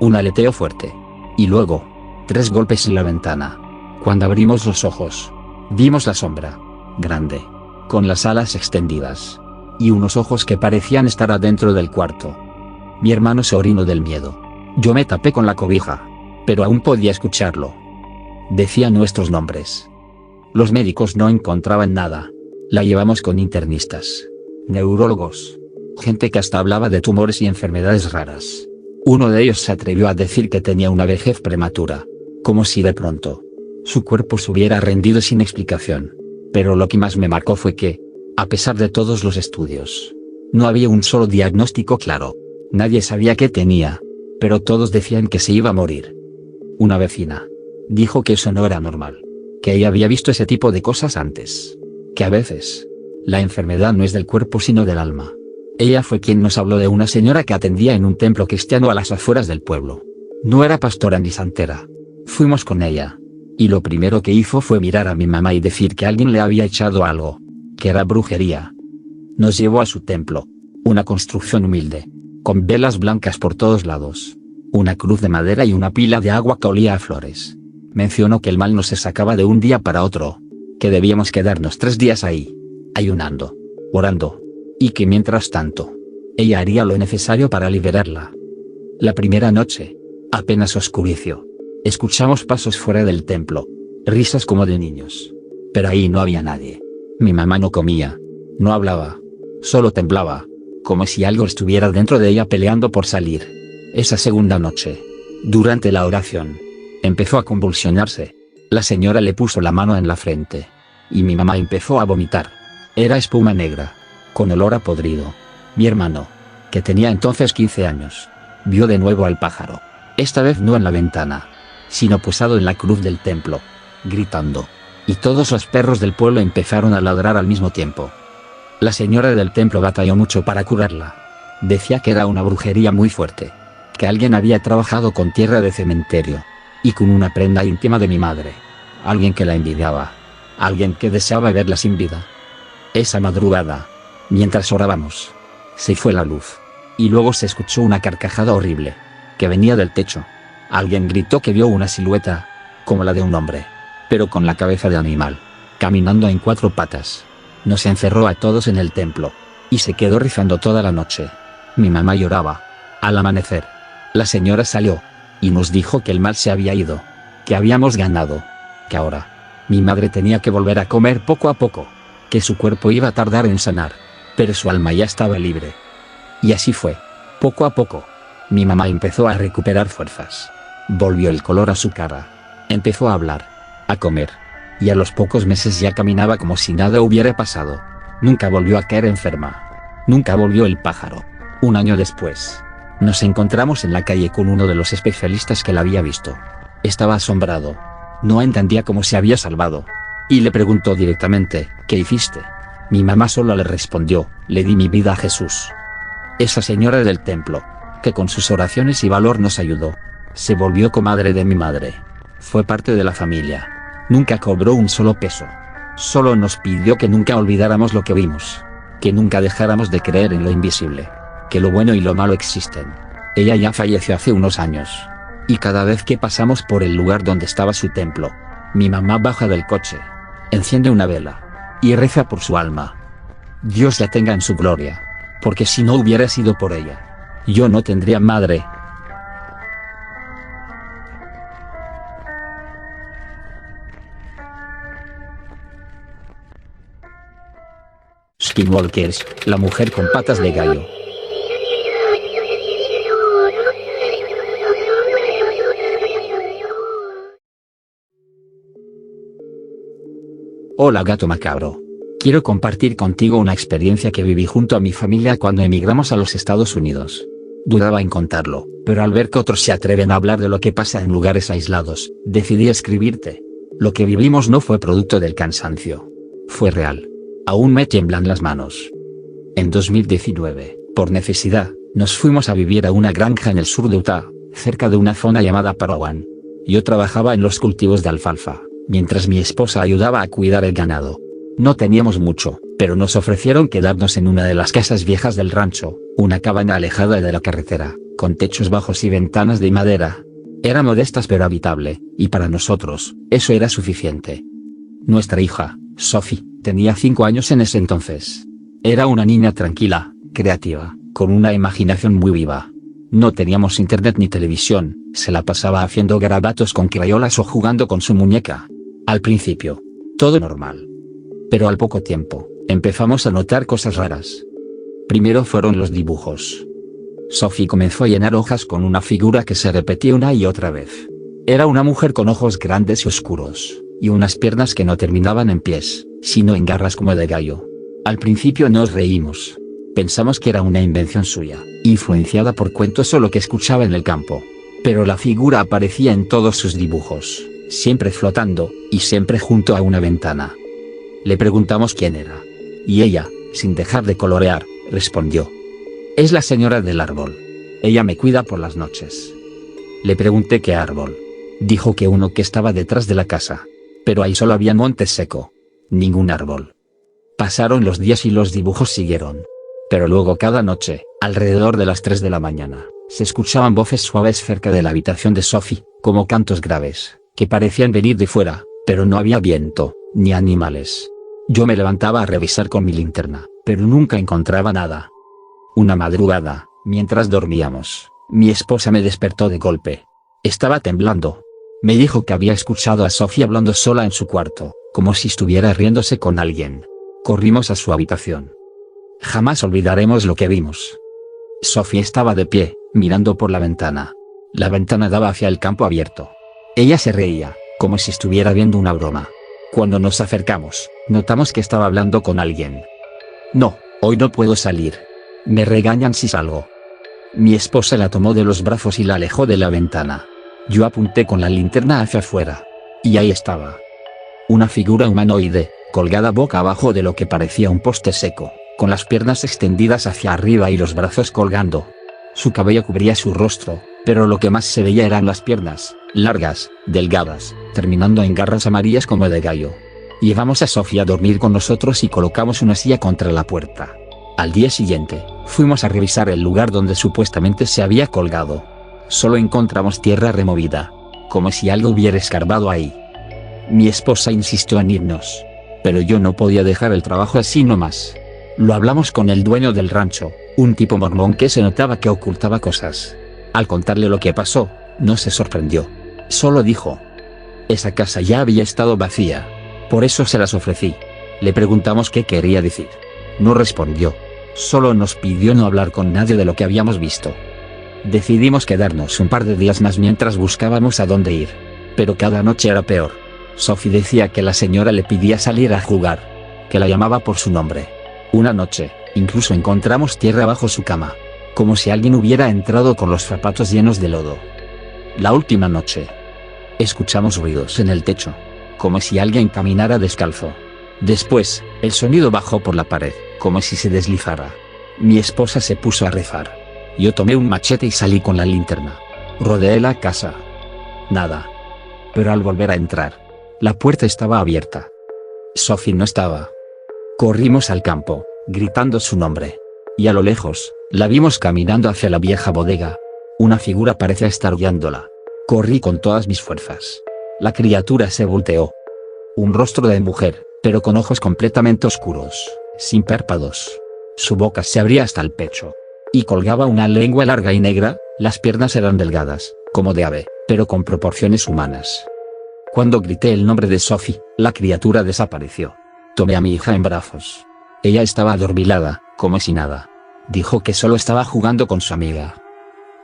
Un aleteo fuerte. Y luego, 3 golpes en la ventana. Cuando abrimos los ojos, vimos la sombra, grande, con las alas extendidas. Y unos ojos que parecían estar adentro del cuarto. Mi hermano se orinó del miedo. Yo me tapé con la cobija. Pero aún podía escucharlo. Decía nuestros nombres. Los médicos no encontraban nada. La llevamos con internistas. Neurólogos. Gente que hasta hablaba de tumores y enfermedades raras. Uno de ellos se atrevió a decir que tenía una vejez prematura. Como si de pronto, su cuerpo se hubiera rendido sin explicación. Pero lo que más me marcó fue que, a pesar de todos los estudios, no había un solo diagnóstico claro. Nadie sabía qué tenía. Pero todos decían que se iba a morir. Una vecina dijo que eso no era normal. Que ella había visto ese tipo de cosas antes. Que a veces, la enfermedad no es del cuerpo sino del alma. Ella fue quien nos habló de una señora que atendía en un templo cristiano a las afueras del pueblo. No era pastora ni santera. Fuimos con ella. Y lo primero que hizo fue mirar a mi mamá y decir que alguien le había echado algo. Que era brujería. Nos llevó a su templo. Una construcción humilde. Con velas blancas por todos lados. Una cruz de madera y una pila de agua que olía a flores. Mencionó que el mal no se sacaba de un día para otro. Que debíamos quedarnos 3 días ahí. Ayunando, orando, y que mientras tanto, ella haría lo necesario para liberarla. La primera noche, apenas oscureció, escuchamos pasos fuera del templo, risas como de niños. Pero ahí no había nadie. Mi mamá no comía, no hablaba, solo temblaba, como si algo estuviera dentro de ella peleando por salir. Esa segunda noche, durante la oración, empezó a convulsionarse. La señora le puso la mano en la frente, y mi mamá empezó a vomitar. Era espuma negra, con olor a podrido. Mi hermano, que tenía entonces 15 años, vio de nuevo al pájaro. Esta vez no en la ventana, sino posado en la cruz del templo, gritando. Y todos los perros del pueblo empezaron a ladrar al mismo tiempo. La señora del templo batalló mucho para curarla. Decía que era una brujería muy fuerte, que alguien había trabajado con tierra de cementerio, y con una prenda íntima de mi madre. Alguien que la envidiaba. Alguien que deseaba verla sin vida. Esa madrugada, mientras orábamos, se fue la luz. Y luego se escuchó una carcajada horrible, que venía del techo. Alguien gritó que vio una silueta, como la de un hombre, pero con la cabeza de animal, caminando en 4 patas. Nos encerró a todos en el templo, y se quedó rezando toda la noche. Mi mamá lloraba. Al amanecer, la señora salió, y nos dijo que el mal se había ido, que habíamos ganado, que ahora, mi madre tenía que volver a comer poco a poco, que su cuerpo iba a tardar en sanar, pero su alma ya estaba libre. Y así fue. Poco a poco, mi mamá empezó a recuperar fuerzas. Volvió el color a su cara. Empezó a hablar, a comer. Y a los pocos meses ya caminaba como si nada hubiera pasado. Nunca volvió a caer enferma. Nunca volvió el pájaro. Un año después, nos encontramos en la calle con uno de los especialistas que la había visto. Estaba asombrado. No entendía cómo se había salvado. Y le preguntó directamente, ¿qué hiciste? Mi mamá solo le respondió, le di mi vida a Jesús. Esa señora del templo, que con sus oraciones y valor nos ayudó, se volvió comadre de mi madre. Fue parte de la familia. Nunca cobró un solo peso. Solo nos pidió que nunca olvidáramos lo que vimos. Que nunca dejáramos de creer en lo invisible. Que lo bueno y lo malo existen. Ella ya falleció hace unos años. Y cada vez que pasamos por el lugar donde estaba su templo, mi mamá baja del coche, enciende una vela, y reza por su alma. Dios la tenga en su gloria. Porque si no hubiera sido por ella, yo no tendría madre. Skinwalkers, la mujer con patas de gallo. Hola gato macabro. Quiero compartir contigo una experiencia que viví junto a mi familia cuando emigramos a los Estados Unidos. Dudaba en contarlo, pero al ver que otros se atreven a hablar de lo que pasa en lugares aislados, decidí escribirte. Lo que vivimos no fue producto del cansancio. Fue real. Aún me tiemblan las manos. En 2019, por necesidad, nos fuimos a vivir a una granja en el sur de Utah, cerca de una zona llamada Parowan. Yo trabajaba en los cultivos de alfalfa, mientras mi esposa ayudaba a cuidar el ganado. No teníamos mucho, pero nos ofrecieron quedarnos en una de las casas viejas del rancho, una cabaña alejada de la carretera, con techos bajos y ventanas de madera. Era modestas pero habitable, y para nosotros, eso era suficiente. Nuestra hija, Sophie, tenía 5 años en ese entonces. Era una niña tranquila, creativa, con una imaginación muy viva. No teníamos internet ni televisión, se la pasaba haciendo garabatos con crayolas o jugando con su muñeca. Al principio, todo normal. Pero al poco tiempo, empezamos a notar cosas raras. Primero fueron los dibujos. Sophie comenzó a llenar hojas con una figura que se repetía una y otra vez. Era una mujer con ojos grandes y oscuros, y unas piernas que no terminaban en pies, sino en garras como de gallo. Al principio nos reímos. Pensamos que era una invención suya, influenciada por cuentos o lo que escuchaba en el campo. Pero la figura aparecía en todos sus dibujos, siempre flotando, y siempre junto a una ventana. Le preguntamos quién era. Y ella, sin dejar de colorear, respondió: es la señora del árbol. Ella me cuida por las noches. Le pregunté qué árbol. Dijo que uno que estaba detrás de la casa. Pero ahí solo había monte seco. Ningún árbol. Pasaron los días y los dibujos siguieron. Pero luego cada noche, alrededor de las 3 de la mañana, se escuchaban voces suaves cerca de la habitación de Sophie, como cantos graves, que parecían venir de fuera, pero no había viento, ni animales. Yo me levantaba a revisar con mi linterna, pero nunca encontraba nada. Una madrugada, mientras dormíamos, mi esposa me despertó de golpe. Estaba temblando. Me dijo que había escuchado a Sophie hablando sola en su cuarto, como si estuviera riéndose con alguien. Corrimos a su habitación. Jamás olvidaremos lo que vimos. Sophie estaba de pie, mirando por la ventana. La ventana daba hacia el campo abierto. Ella se reía, como si estuviera viendo una broma. Cuando nos acercamos, notamos que estaba hablando con alguien. No, hoy no puedo salir. Me regañan si salgo. Mi esposa la tomó de los brazos y la alejó de la ventana. Yo apunté con la linterna hacia afuera. Y ahí estaba. Una figura humanoide, colgada boca abajo de lo que parecía un poste seco, con las piernas extendidas hacia arriba y los brazos colgando. Su cabello cubría su rostro, pero lo que más se veía eran las piernas, largas, delgadas, terminando en garras amarillas como de gallo. Llevamos a Sofía a dormir con nosotros y colocamos una silla contra la puerta. Al día siguiente, fuimos a revisar el lugar donde supuestamente se había colgado. Solo encontramos tierra removida, como si algo hubiera escarbado ahí. Mi esposa insistió en irnos, pero yo no podía dejar el trabajo así nomás. Lo hablamos con el dueño del rancho, un tipo mormón que se notaba que ocultaba cosas. Al contarle lo que pasó, no se sorprendió. Solo dijo: esa casa ya había estado vacía. Por eso se las ofrecí. Le preguntamos qué quería decir. No respondió. Solo nos pidió no hablar con nadie de lo que habíamos visto. Decidimos quedarnos un par de días más mientras buscábamos a dónde ir. Pero cada noche era peor. Sophie decía que la señora le pedía salir a jugar, que la llamaba por su nombre. Una noche, incluso encontramos tierra bajo su cama, como si alguien hubiera entrado con los zapatos llenos de lodo. La última noche, escuchamos ruidos en el techo, como si alguien caminara descalzo. Después, el sonido bajó por la pared, como si se deslizara. Mi esposa se puso a rezar. Yo tomé un machete y salí con la linterna. Rodeé la casa. Nada. Pero al volver a entrar, la puerta estaba abierta. Sophie no estaba. Corrimos al campo, gritando su nombre. Y a lo lejos, la vimos caminando hacia la vieja bodega. Una figura parecía estar guiándola. Corrí con todas mis fuerzas. La criatura se volteó. Un rostro de mujer, pero con ojos completamente oscuros, sin párpados. Su boca se abría hasta el pecho. Y colgaba una lengua larga y negra. Las piernas eran delgadas, como de ave, pero con proporciones humanas. Cuando grité el nombre de Sophie, la criatura desapareció. Tomé a mi hija en brazos. Ella estaba adormilada, como si nada. Dijo que solo estaba jugando con su amiga.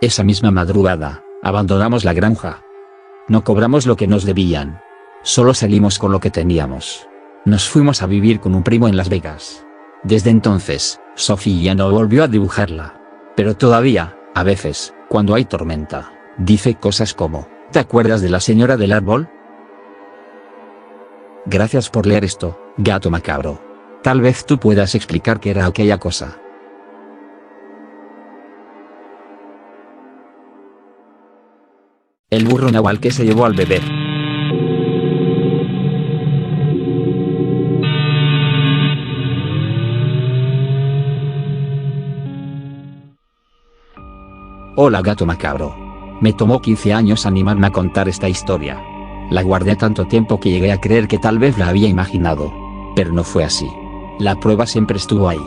Esa misma madrugada, abandonamos la granja. No cobramos lo que nos debían. Solo salimos con lo que teníamos. Nos fuimos a vivir con un primo en Las Vegas. Desde entonces, Sophie ya no volvió a dibujarla. Pero todavía, a veces, cuando hay tormenta, dice cosas como: ¿te acuerdas de la señora del árbol? Gracias por leer esto, gato macabro. Tal vez tú puedas explicar qué era aquella cosa. El burro nahual que se llevó al bebé. Hola gato macabro. Me tomó 15 años animarme a contar esta historia. La guardé tanto tiempo que llegué a creer que tal vez la había imaginado. Pero no fue así. La prueba siempre estuvo ahí,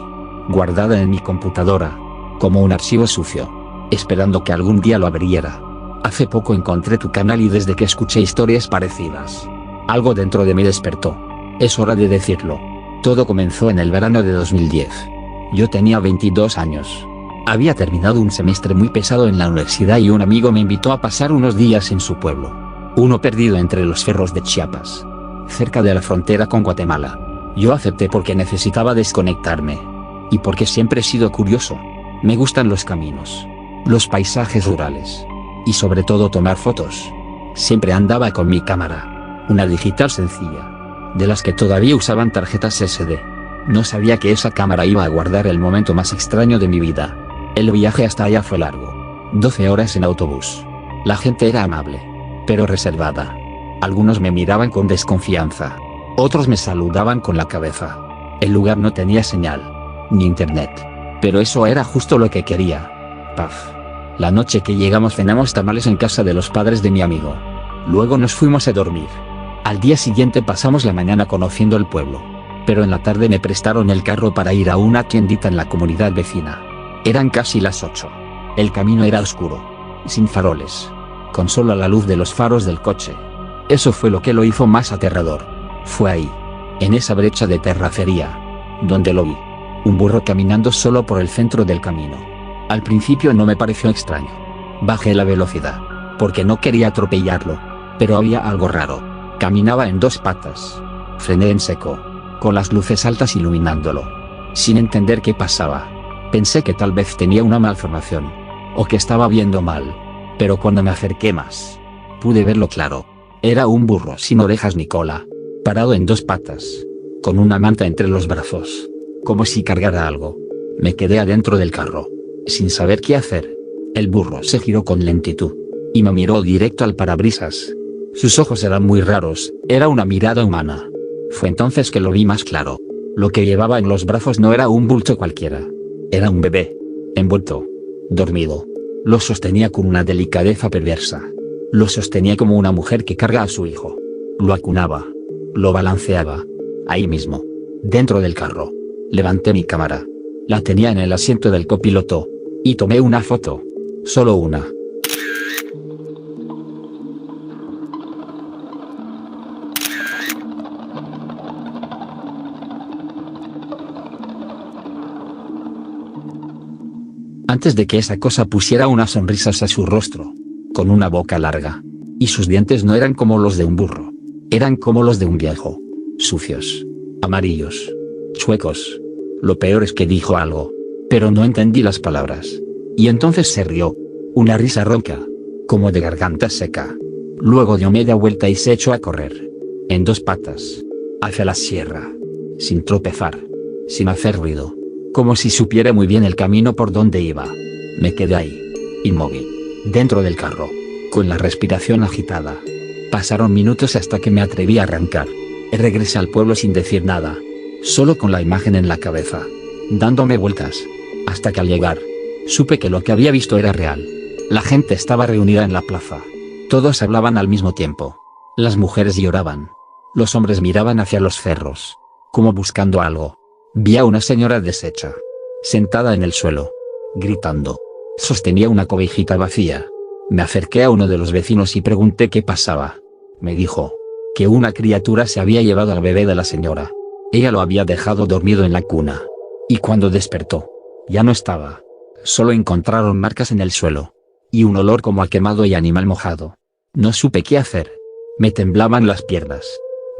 guardada en mi computadora, como un archivo sucio, esperando que algún día lo abriera. Hace poco encontré tu canal y desde que escuché historias parecidas, algo dentro de mí despertó. Es hora de decirlo. Todo comenzó en el verano de 2010. Yo tenía 22 años. Había terminado un semestre muy pesado en la universidad y un amigo me invitó a pasar unos días en su pueblo. Uno perdido entre los cerros de Chiapas, cerca de la frontera con Guatemala. Yo acepté porque necesitaba desconectarme. Y porque siempre he sido curioso. Me gustan los caminos, los paisajes rurales. Y sobre todo tomar fotos. Siempre andaba con mi cámara. Una digital sencilla. De las que todavía usaban tarjetas SD. No sabía que esa cámara iba a guardar el momento más extraño de mi vida. El viaje hasta allá fue largo. 12 horas en autobús. La gente era amable, pero reservada. Algunos me miraban con desconfianza. Otros me saludaban con la cabeza. El lugar no tenía señal, ni internet. Pero eso era justo lo que quería. Paz. La noche que llegamos cenamos tamales en casa de los padres de mi amigo. Luego nos fuimos a dormir. Al día siguiente pasamos la mañana conociendo el pueblo. Pero en la tarde me prestaron el carro para ir a una tiendita en la comunidad vecina. Eran casi las 8. El camino era oscuro, sin faroles, con solo la luz de los faros del coche. Eso fue lo que lo hizo más aterrador. Fue ahí, en esa brecha de terracería, donde lo vi. Un burro caminando solo por el centro del camino. Al principio no me pareció extraño. Bajé la velocidad, porque no quería atropellarlo. Pero había algo raro. Caminaba en dos patas. Frené en seco, con las luces altas iluminándolo. Sin entender qué pasaba. Pensé que tal vez tenía una malformación, o que estaba viendo mal. Pero cuando me acerqué más, pude verlo claro. Era un burro sin orejas ni cola, parado en dos patas, con una manta entre los brazos, como si cargara algo. Me quedé adentro del carro, sin saber qué hacer. El burro se giró con lentitud, y me miró directo al parabrisas. Sus ojos eran muy raros, era una mirada humana. Fue entonces que lo vi más claro. Lo que llevaba en los brazos no era un bulto cualquiera. Era un bebé, envuelto, dormido. Lo sostenía con una delicadeza perversa. Lo sostenía como una mujer que carga a su hijo. Lo acunaba. Lo balanceaba. Ahí mismo, dentro del carro. Levanté mi cámara. La tenía en el asiento del copiloto. Y tomé una foto. Solo una. Antes de que esa cosa pusiera unas sonrisas a su rostro, con una boca larga. Y sus dientes no eran como los de un burro. Eran como los de un viejo. Sucios. Amarillos. Chuecos. Lo peor es que dijo algo. Pero no entendí las palabras. Y entonces se rió. Una risa ronca. Como de garganta seca. Luego dio media vuelta y se echó a correr. En dos patas. Hacia la sierra. Sin tropezar. Sin hacer ruido. Como si supiera muy bien el camino por donde iba. Me quedé ahí. Inmóvil. Dentro del carro. Con la respiración agitada. Pasaron minutos hasta que me atreví a arrancar. Regresé al pueblo sin decir nada. Solo con la imagen en la cabeza. Dándome vueltas. Hasta que al llegar, supe que lo que había visto era real. La gente estaba reunida en la plaza. Todos hablaban al mismo tiempo. Las mujeres lloraban. Los hombres miraban hacia los cerros. Como buscando algo. Vi a una señora deshecha. Sentada en el suelo. Gritando. Sostenía una cobijita vacía. Me acerqué a uno de los vecinos y pregunté qué pasaba. Me dijo que una criatura se había llevado al bebé de la señora. Ella lo había dejado dormido en la cuna. Y cuando despertó, ya no estaba. Solo encontraron marcas en el suelo. Y un olor como a quemado y animal mojado. No supe qué hacer. Me temblaban las piernas.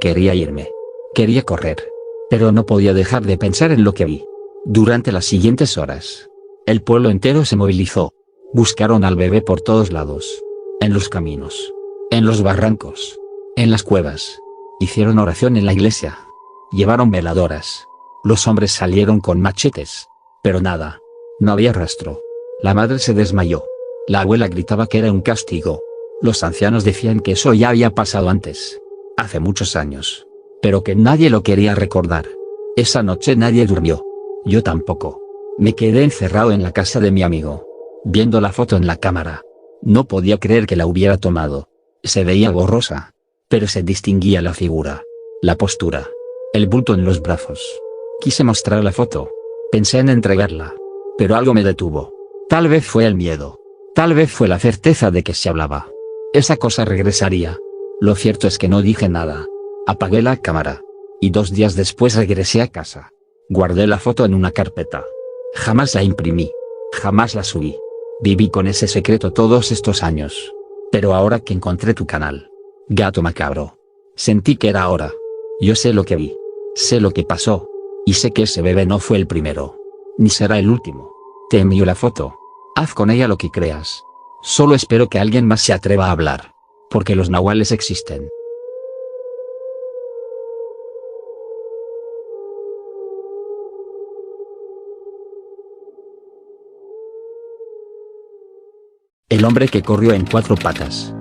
Quería irme. Quería correr. Pero no podía dejar de pensar en lo que vi. Durante las siguientes horas, el pueblo entero se movilizó. Buscaron al bebé por todos lados. En los caminos. En los barrancos. En las cuevas. Hicieron oración en la iglesia. Llevaron veladoras. Los hombres salieron con machetes. Pero nada. No había rastro. La madre se desmayó. La abuela gritaba que era un castigo. Los ancianos decían que eso ya había pasado antes. Hace muchos años. Pero que nadie lo quería recordar. Esa noche nadie durmió. Yo tampoco. Me quedé encerrado en la casa de mi amigo. Viendo la foto en la cámara. No podía creer que la hubiera tomado. Se veía borrosa. Pero se distinguía la figura. La postura. El bulto en los brazos. Quise mostrar la foto. Pensé en entregarla. Pero algo me detuvo. Tal vez fue el miedo. Tal vez fue la certeza de que se hablaba. Esa cosa regresaría. Lo cierto es que no dije nada. Apagué la cámara. Y 2 días después regresé a casa. Guardé la foto en una carpeta. Jamás la imprimí. Jamás la subí. Viví con ese secreto todos estos años. Pero ahora que encontré tu canal, Gato Macabro, sentí que era hora. Yo sé lo que vi. Sé lo que pasó. Y sé que ese bebé no fue el primero. Ni será el último. Te envío la foto. Haz con ella lo que creas. Solo espero que alguien más se atreva a hablar. Porque los nahuales existen. El hombre que corrió en 4 patas.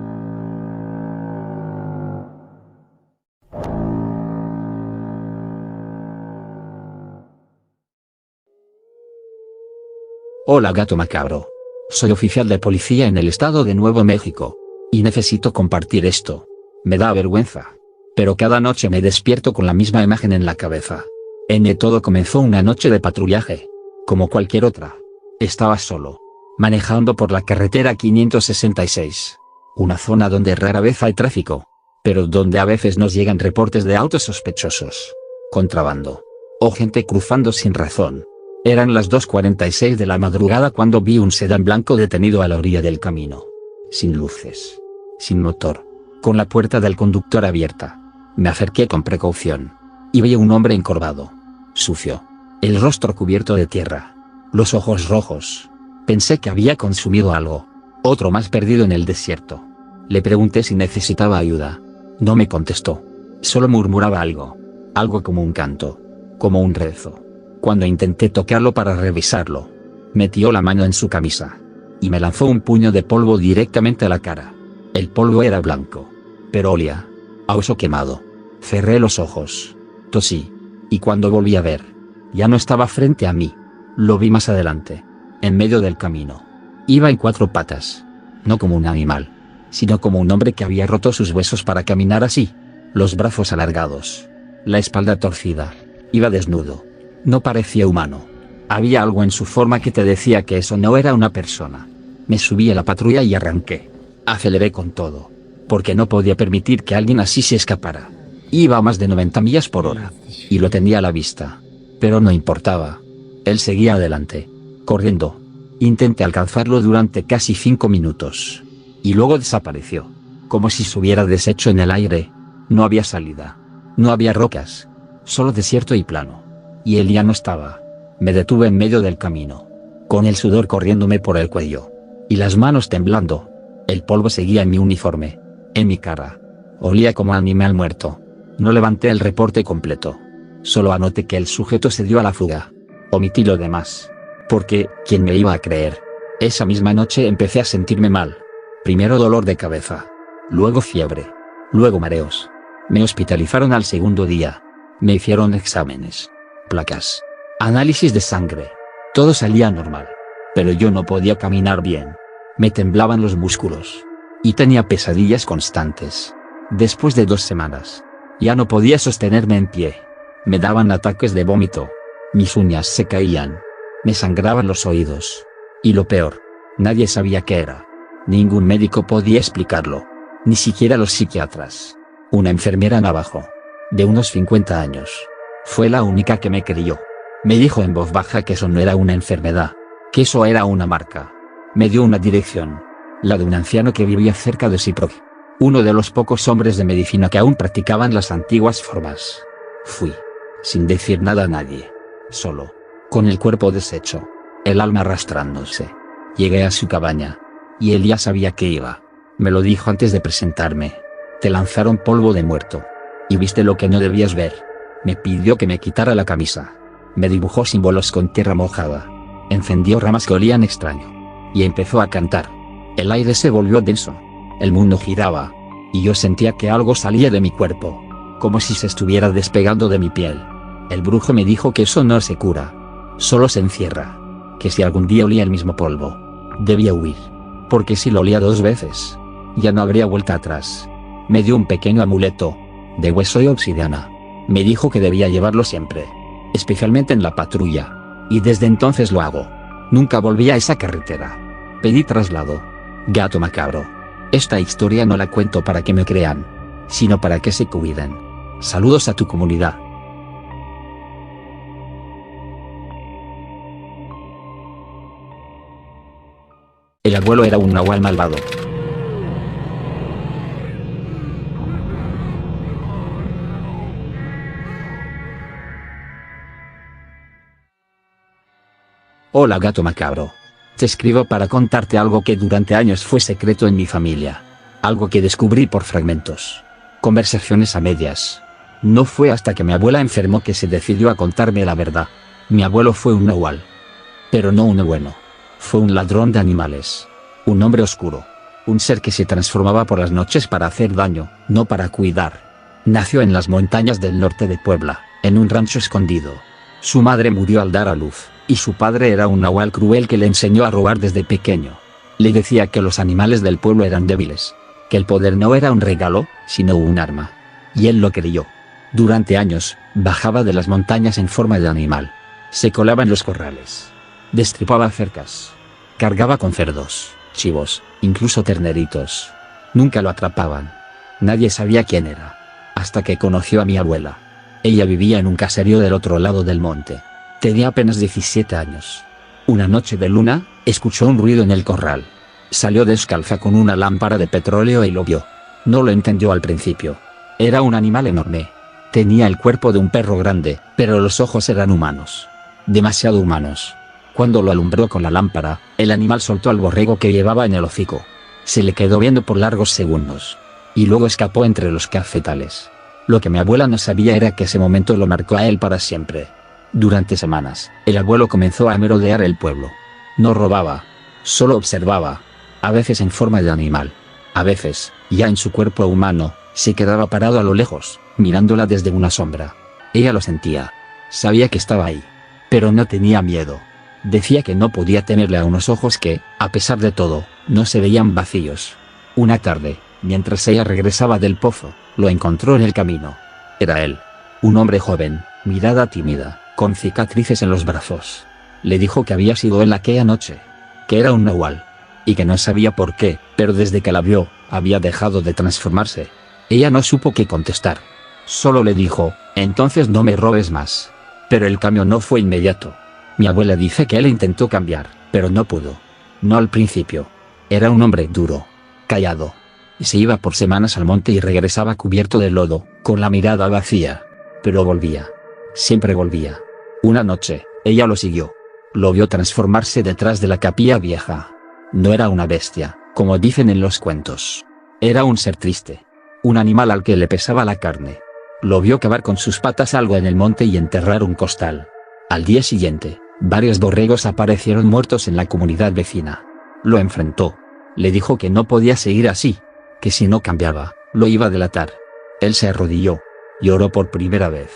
Hola Gato Macabro. Soy oficial de policía en el estado de Nuevo México. Y necesito compartir esto. Me da vergüenza. Pero cada noche me despierto con la misma imagen en la cabeza. Todo comenzó una noche de patrullaje. Como cualquier otra. Estaba solo. Manejando por la carretera 566. Una zona donde rara vez hay tráfico. Pero donde a veces nos llegan reportes de autos sospechosos. Contrabando. O gente cruzando sin razón. Eran las 2:46 de la madrugada cuando vi un sedán blanco detenido a la orilla del camino. Sin luces. Sin motor. Con la puerta del conductor abierta. Me acerqué con precaución. Y vi a un hombre encorvado. Sucio. El rostro cubierto de tierra. los ojos rojos. Pensé que había consumido algo. Otro más perdido en el desierto. Le pregunté si necesitaba ayuda. No me contestó. Solo murmuraba algo. Algo como un canto. Como un rezo. Cuando intenté tocarlo para revisarlo, metió la mano en su camisa. Y me lanzó un puño de polvo directamente a la cara. El polvo era blanco. Pero olía a oso quemado. Cerré los ojos. Tosí. Y cuando volví a ver, ya no estaba frente a mí. Lo vi más adelante. En medio del camino. Iba en 4 patas. No como un animal, sino como un hombre que había roto sus huesos para caminar así. Los brazos alargados. La espalda torcida. Iba desnudo. No parecía humano. Había algo en su forma que te decía que eso no era una persona. Me subí a la patrulla y arranqué. Aceleré con todo. Porque no podía permitir que alguien así se escapara. Iba a más de 90 millas por hora. Y lo tenía a la vista. Pero no importaba. Él seguía adelante. Corriendo. Intenté alcanzarlo durante casi 5 minutos. Y luego desapareció. Como si se hubiera deshecho en el aire. No había salida. No había rocas. Solo desierto y plano. Y él ya no estaba. Me detuve en medio del camino. Con el sudor corriéndome por el cuello. Y las manos temblando. El polvo seguía en mi uniforme. En mi cara. Olía como animal muerto. No levanté el reporte completo. Solo anoté que el sujeto se dio a la fuga. Omití lo demás. Porque, ¿quién me iba a creer? Esa misma noche empecé a sentirme mal. Primero dolor de cabeza. Luego fiebre. Luego mareos. Me hospitalizaron al segundo día. Me hicieron exámenes. Placas. Análisis de sangre. Todo salía normal. Pero yo no podía caminar bien. Me temblaban los músculos. Y tenía pesadillas constantes. Después de 2 semanas, ya no podía sostenerme en pie. Me daban ataques de vómito. Mis uñas se caían. Me sangraban los oídos. Y lo peor, nadie sabía qué era. Ningún médico podía explicarlo. Ni siquiera los psiquiatras. Una enfermera navajo, de unos 50 años, fue la única que me creyó. Me dijo en voz baja que eso no era una enfermedad, que eso era una marca. Me dio una dirección. La de un anciano que vivía cerca de Siprog. Uno de los pocos hombres de medicina que aún practicaban las antiguas formas. Fui. Sin decir nada a nadie. Solo. Con el cuerpo deshecho. El alma arrastrándose. Llegué a su cabaña. Y él ya sabía que iba. Me lo dijo antes de presentarme. Te lanzaron polvo de muerto. Y viste lo que no debías ver. Me pidió que me quitara la camisa. Me dibujó símbolos con tierra mojada. Encendió ramas que olían extraño. Y empezó a cantar. El aire se volvió denso. El mundo giraba. Y yo sentía que algo salía de mi cuerpo. Como si se estuviera despegando de mi piel. El brujo me dijo que eso no se cura. Solo se encierra. Que si algún día olía el mismo polvo, debía huir. Porque si lo olía 2 veces, ya no habría vuelta atrás. Me dio un pequeño amuleto, de hueso y obsidiana. Me dijo que debía llevarlo siempre. Especialmente en la patrulla. Y desde entonces lo hago. Nunca volví a esa carretera. Pedí traslado. Gato macabro. Esta historia no la cuento para que me crean, sino para que se cuiden. Saludos a tu comunidad. El abuelo era un nahual malvado. Hola gato macabro. Te escribo para contarte algo que durante años fue secreto en mi familia. Algo que descubrí por fragmentos. Conversaciones a medias. No fue hasta que mi abuela enfermó que se decidió a contarme la verdad. Mi abuelo fue un nahual. Pero no uno bueno. Fue un ladrón de animales. Un hombre oscuro. Un ser que se transformaba por las noches para hacer daño, no para cuidar. Nació en las montañas del norte de Puebla, en un rancho escondido. Su madre murió al dar a luz, y su padre era un nahual cruel que le enseñó a robar desde pequeño. Le decía que los animales del pueblo eran débiles, que el poder no era un regalo, sino un arma. Y él lo creyó. Durante años, bajaba de las montañas en forma de animal. Se colaba en los corrales. Destripaba cercas. Cargaba con cerdos, chivos, incluso terneritos. Nunca lo atrapaban. Nadie sabía quién era. Hasta que conoció a mi abuela. Ella vivía en un caserío del otro lado del monte. Tenía apenas 17 años. Una noche de luna, escuchó un ruido en el corral. Salió descalza con una lámpara de petróleo y lo vio. No lo entendió al principio. Era un animal enorme. Tenía el cuerpo de un perro grande, pero los ojos eran humanos. Demasiado humanos. Cuando lo alumbró con la lámpara, el animal soltó al borrego que llevaba en el hocico. Se le quedó viendo por largos segundos. Y luego escapó entre los cafetales. Lo que mi abuela no sabía era que ese momento lo marcó a él para siempre. Durante semanas, el abuelo comenzó a merodear el pueblo. No robaba. Solo observaba. A veces en forma de animal. A veces, ya en su cuerpo humano, se quedaba parado a lo lejos, mirándola desde una sombra. Ella lo sentía. Sabía que estaba ahí. Pero no tenía miedo. Decía que no podía temerle a unos ojos que, a pesar de todo, no se veían vacíos. Una tarde, mientras ella regresaba del pozo, lo encontró en el camino. Era él. Un hombre joven, mirada tímida, con cicatrices en los brazos. Le dijo que había sido él aquella noche. Que era un nahual. Y que no sabía por qué, pero desde que la vio, había dejado de transformarse. Ella no supo qué contestar. Solo le dijo, entonces no me robes más. Pero el cambio no fue inmediato. Mi abuela dice que él intentó cambiar, pero no pudo. No al principio. Era un hombre duro. Callado. Y se iba por semanas al monte y regresaba cubierto de lodo, con la mirada vacía. Pero volvía. Siempre volvía. Una noche, ella lo siguió. Lo vio transformarse detrás de la capilla vieja. No era una bestia, como dicen en los cuentos. Era un ser triste. Un animal al que le pesaba la carne. Lo vio cavar con sus patas algo en el monte y enterrar un costal. Al día siguiente, varios borregos aparecieron muertos en la comunidad vecina. Lo enfrentó. Le dijo que no podía seguir así. Que si no cambiaba, lo iba a delatar. Él se arrodilló. Lloró por primera vez.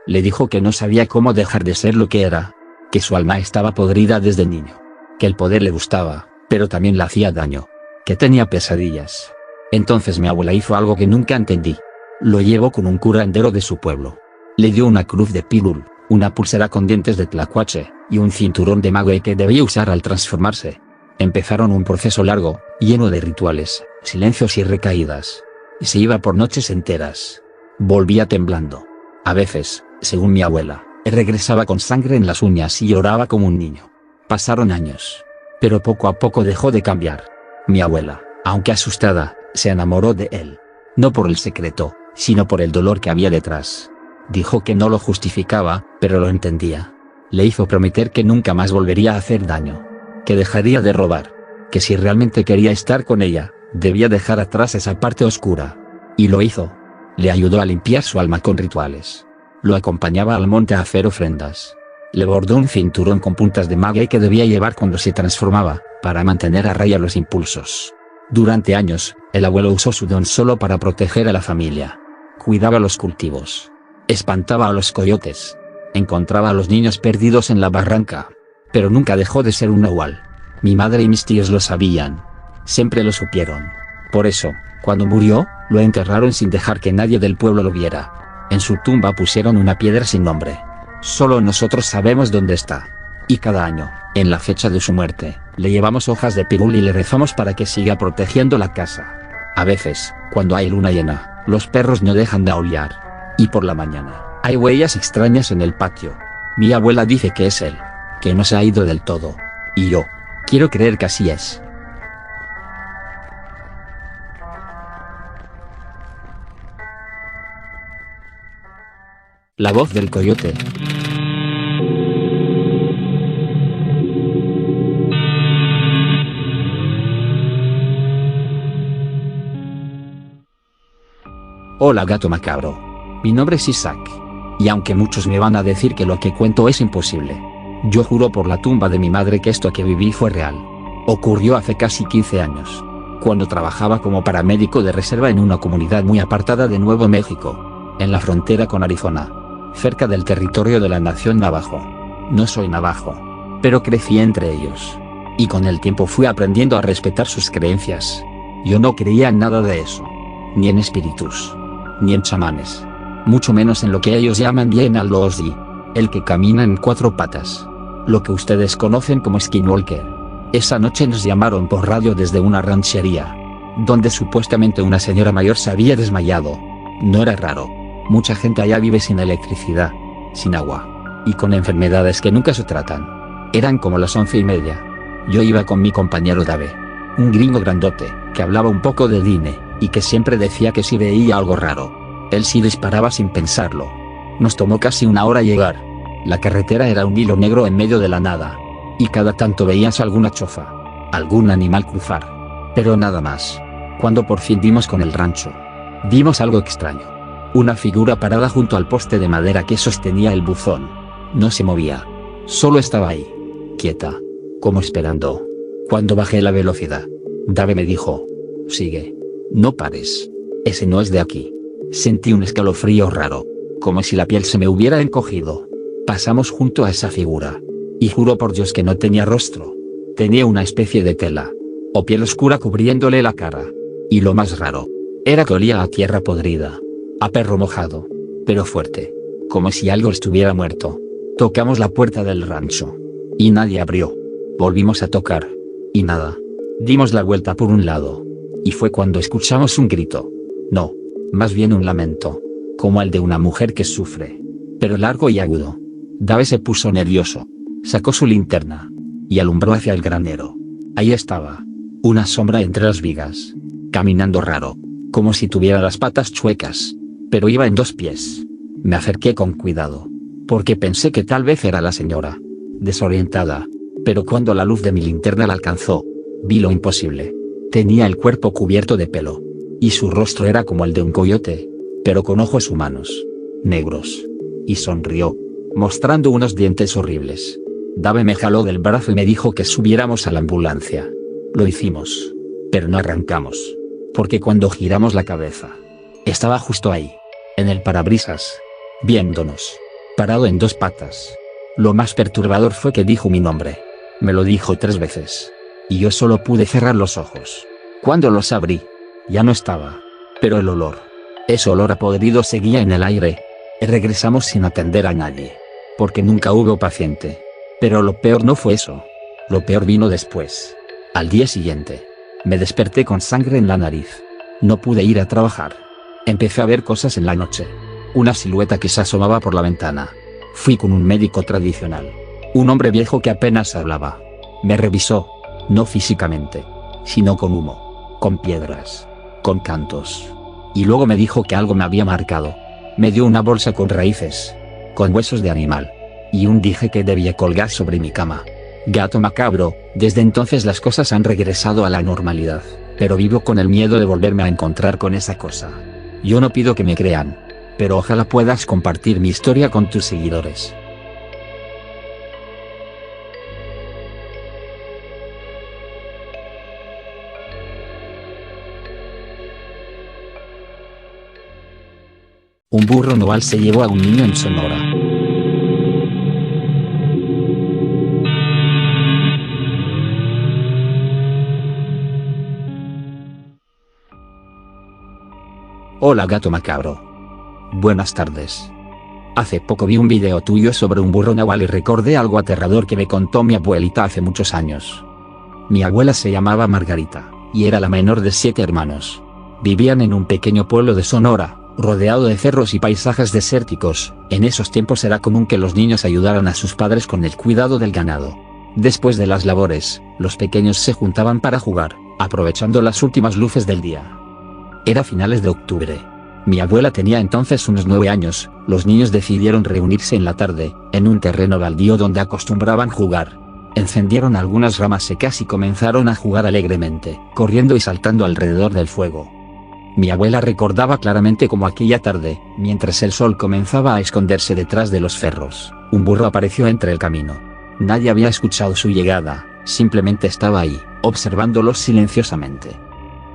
Le dijo que no sabía cómo dejar de ser lo que era. Que su alma estaba podrida desde niño. Que el poder le gustaba, pero también le hacía daño. Que tenía pesadillas. Entonces mi abuela hizo algo que nunca entendí. Lo llevó con un curandero de su pueblo. Le dio una cruz de pirul, una pulsera con dientes de tlacuache, y un cinturón de maguey que debía usar al transformarse. Empezaron un proceso largo, lleno de rituales, silencios y recaídas. Y se iba por noches enteras. Volvía temblando. A veces, según mi abuela, regresaba con sangre en las uñas y lloraba como un niño. Pasaron años. Pero poco a poco dejó de cambiar. Mi abuela, aunque asustada, se enamoró de él. No por el secreto, sino por el dolor que había detrás. Dijo que no lo justificaba, pero lo entendía. Le hizo prometer que nunca más volvería a hacer daño. Que dejaría de robar. Que si realmente quería estar con ella, debía dejar atrás esa parte oscura. Y lo hizo. Le ayudó a limpiar su alma con rituales. Lo acompañaba al monte a hacer ofrendas. Le bordó un cinturón con puntas de maguey que debía llevar cuando se transformaba, para mantener a raya los impulsos. Durante años, el abuelo usó su don solo para proteger a la familia. Cuidaba los cultivos. Espantaba a los coyotes. Encontraba a los niños perdidos en la barranca. Pero nunca dejó de ser un nahual. Mi madre y mis tíos lo sabían. Siempre lo supieron. Por eso, cuando murió, lo enterraron sin dejar que nadie del pueblo lo viera. En su tumba pusieron una piedra sin nombre. Solo nosotros sabemos dónde está. Y cada año, en la fecha de su muerte, le llevamos hojas de pirul y le rezamos para que siga protegiendo la casa. A veces, cuando hay luna llena, los perros no dejan de aullar. Y por la mañana, hay huellas extrañas en el patio. Mi abuela dice que es él. Que no se ha ido del todo. Y yo, quiero creer que así es. La voz del coyote. Hola gato macabro. Mi nombre es Isaac. Y aunque muchos me van a decir que lo que cuento es imposible, yo juro por la tumba de mi madre que esto que viví fue real. Ocurrió hace casi 15 años, cuando trabajaba como paramédico de reserva en una comunidad muy apartada de Nuevo México, en la frontera con Arizona, cerca del territorio de la nación navajo. No soy navajo, pero crecí entre ellos. Y con el tiempo fui aprendiendo a respetar sus creencias. Yo no creía en nada de eso. Ni en espíritus. Ni en chamanes. Mucho menos en lo que ellos llaman Bien al-Ozdi, el que camina en 4 patas. Lo que ustedes conocen como Skinwalker. Esa noche nos llamaron por radio desde una ranchería, donde supuestamente una señora mayor se había desmayado. No era raro. Mucha gente allá vive sin electricidad, sin agua, y con enfermedades que nunca se tratan. Eran como las 11:30. Yo iba con mi compañero Dave, un gringo grandote, que hablaba un poco de Dine, y que siempre decía que si veía algo raro, él sí disparaba sin pensarlo. Nos tomó casi 1 hora llegar. La carretera era un hilo negro en medio de la nada. y cada tanto veías alguna chofa, algún animal cruzar. Pero nada más. Cuando por fin dimos con el rancho, vimos algo extraño. Una figura parada junto al poste de madera que sostenía el buzón. No se movía. Solo estaba ahí, quieta, como esperando. Cuando bajé la velocidad, Dave me dijo: sigue. No pares. Ese no es de aquí. Sentí un escalofrío raro, como si la piel se me hubiera encogido. Pasamos junto a esa figura, y juro por Dios que no tenía rostro. Tenía una especie de tela, o piel oscura cubriéndole la cara. Y lo más raro, era que olía a tierra podrida, a perro mojado, pero fuerte, como si algo estuviera muerto. Tocamos la puerta del rancho, y nadie abrió. Volvimos a tocar, y nada. Dimos la vuelta por un lado, y fue cuando escuchamos un grito. No, más bien un lamento, como el de una mujer que sufre, pero largo y agudo. Dave se puso nervioso, sacó su linterna, y alumbró hacia el granero. Ahí estaba, una sombra entre las vigas, caminando raro, como si tuviera las patas chuecas, pero iba en 2 pies. Me acerqué con cuidado, porque pensé que tal vez era la señora, desorientada, pero cuando la luz de mi linterna la alcanzó, vi lo imposible. Tenía el cuerpo cubierto de pelo, y su rostro era como el de un coyote, pero con ojos humanos, negros, y sonrió, mostrando unos dientes horribles. Dave me jaló del brazo y me dijo que subiéramos a la ambulancia. Lo hicimos, pero no arrancamos, porque cuando giramos la cabeza, estaba justo ahí, en el parabrisas, viéndonos, parado en 2 patas. Lo más perturbador fue que dijo mi nombre. Me lo dijo 3 veces, y yo solo pude cerrar los ojos. Cuando los abrí, ya no estaba, pero el olor, ese olor a podrido seguía en el aire. Regresamos sin atender a nadie, porque nunca hubo paciente. Pero lo peor no fue eso. Lo peor vino después. Al día siguiente, me desperté con sangre en la nariz. No pude ir a trabajar. Empecé a ver cosas en la noche. Una silueta que se asomaba por la ventana. Fui con un médico tradicional. Un hombre viejo que apenas hablaba. Me revisó, no físicamente, sino con humo, con piedras, con cantos. Y luego me dijo que algo me había marcado. Me dio una bolsa con raíces, con huesos de animal, y un dije que debía colgar sobre mi cama. Gato macabro, desde entonces las cosas han regresado a la normalidad, pero vivo con el miedo de volverme a encontrar con esa cosa. Yo no pido que me crean, pero ojalá puedas compartir mi historia con tus seguidores. Un burro noval se llevó a un niño en Sonora. Hola gato macabro. Buenas tardes. Hace poco vi un video tuyo sobre un burro nahual y recordé algo aterrador que me contó mi abuelita hace muchos años. Mi abuela se llamaba Margarita, y era la menor de 7 hermanos. Vivían en un pequeño pueblo de Sonora, rodeado de cerros y paisajes desérticos. En esos tiempos era común que los niños ayudaran a sus padres con el cuidado del ganado. Después de las labores, los pequeños se juntaban para jugar, aprovechando las últimas luces del día. Era finales de octubre. Mi abuela tenía entonces unos 9 años, los niños decidieron reunirse en la tarde, en un terreno baldío donde acostumbraban jugar. Encendieron algunas ramas secas y comenzaron a jugar alegremente, corriendo y saltando alrededor del fuego. Mi abuela recordaba claramente cómo aquella tarde, mientras el sol comenzaba a esconderse detrás de los cerros, un burro apareció entre el camino. Nadie había escuchado su llegada, simplemente estaba ahí, observándolos silenciosamente.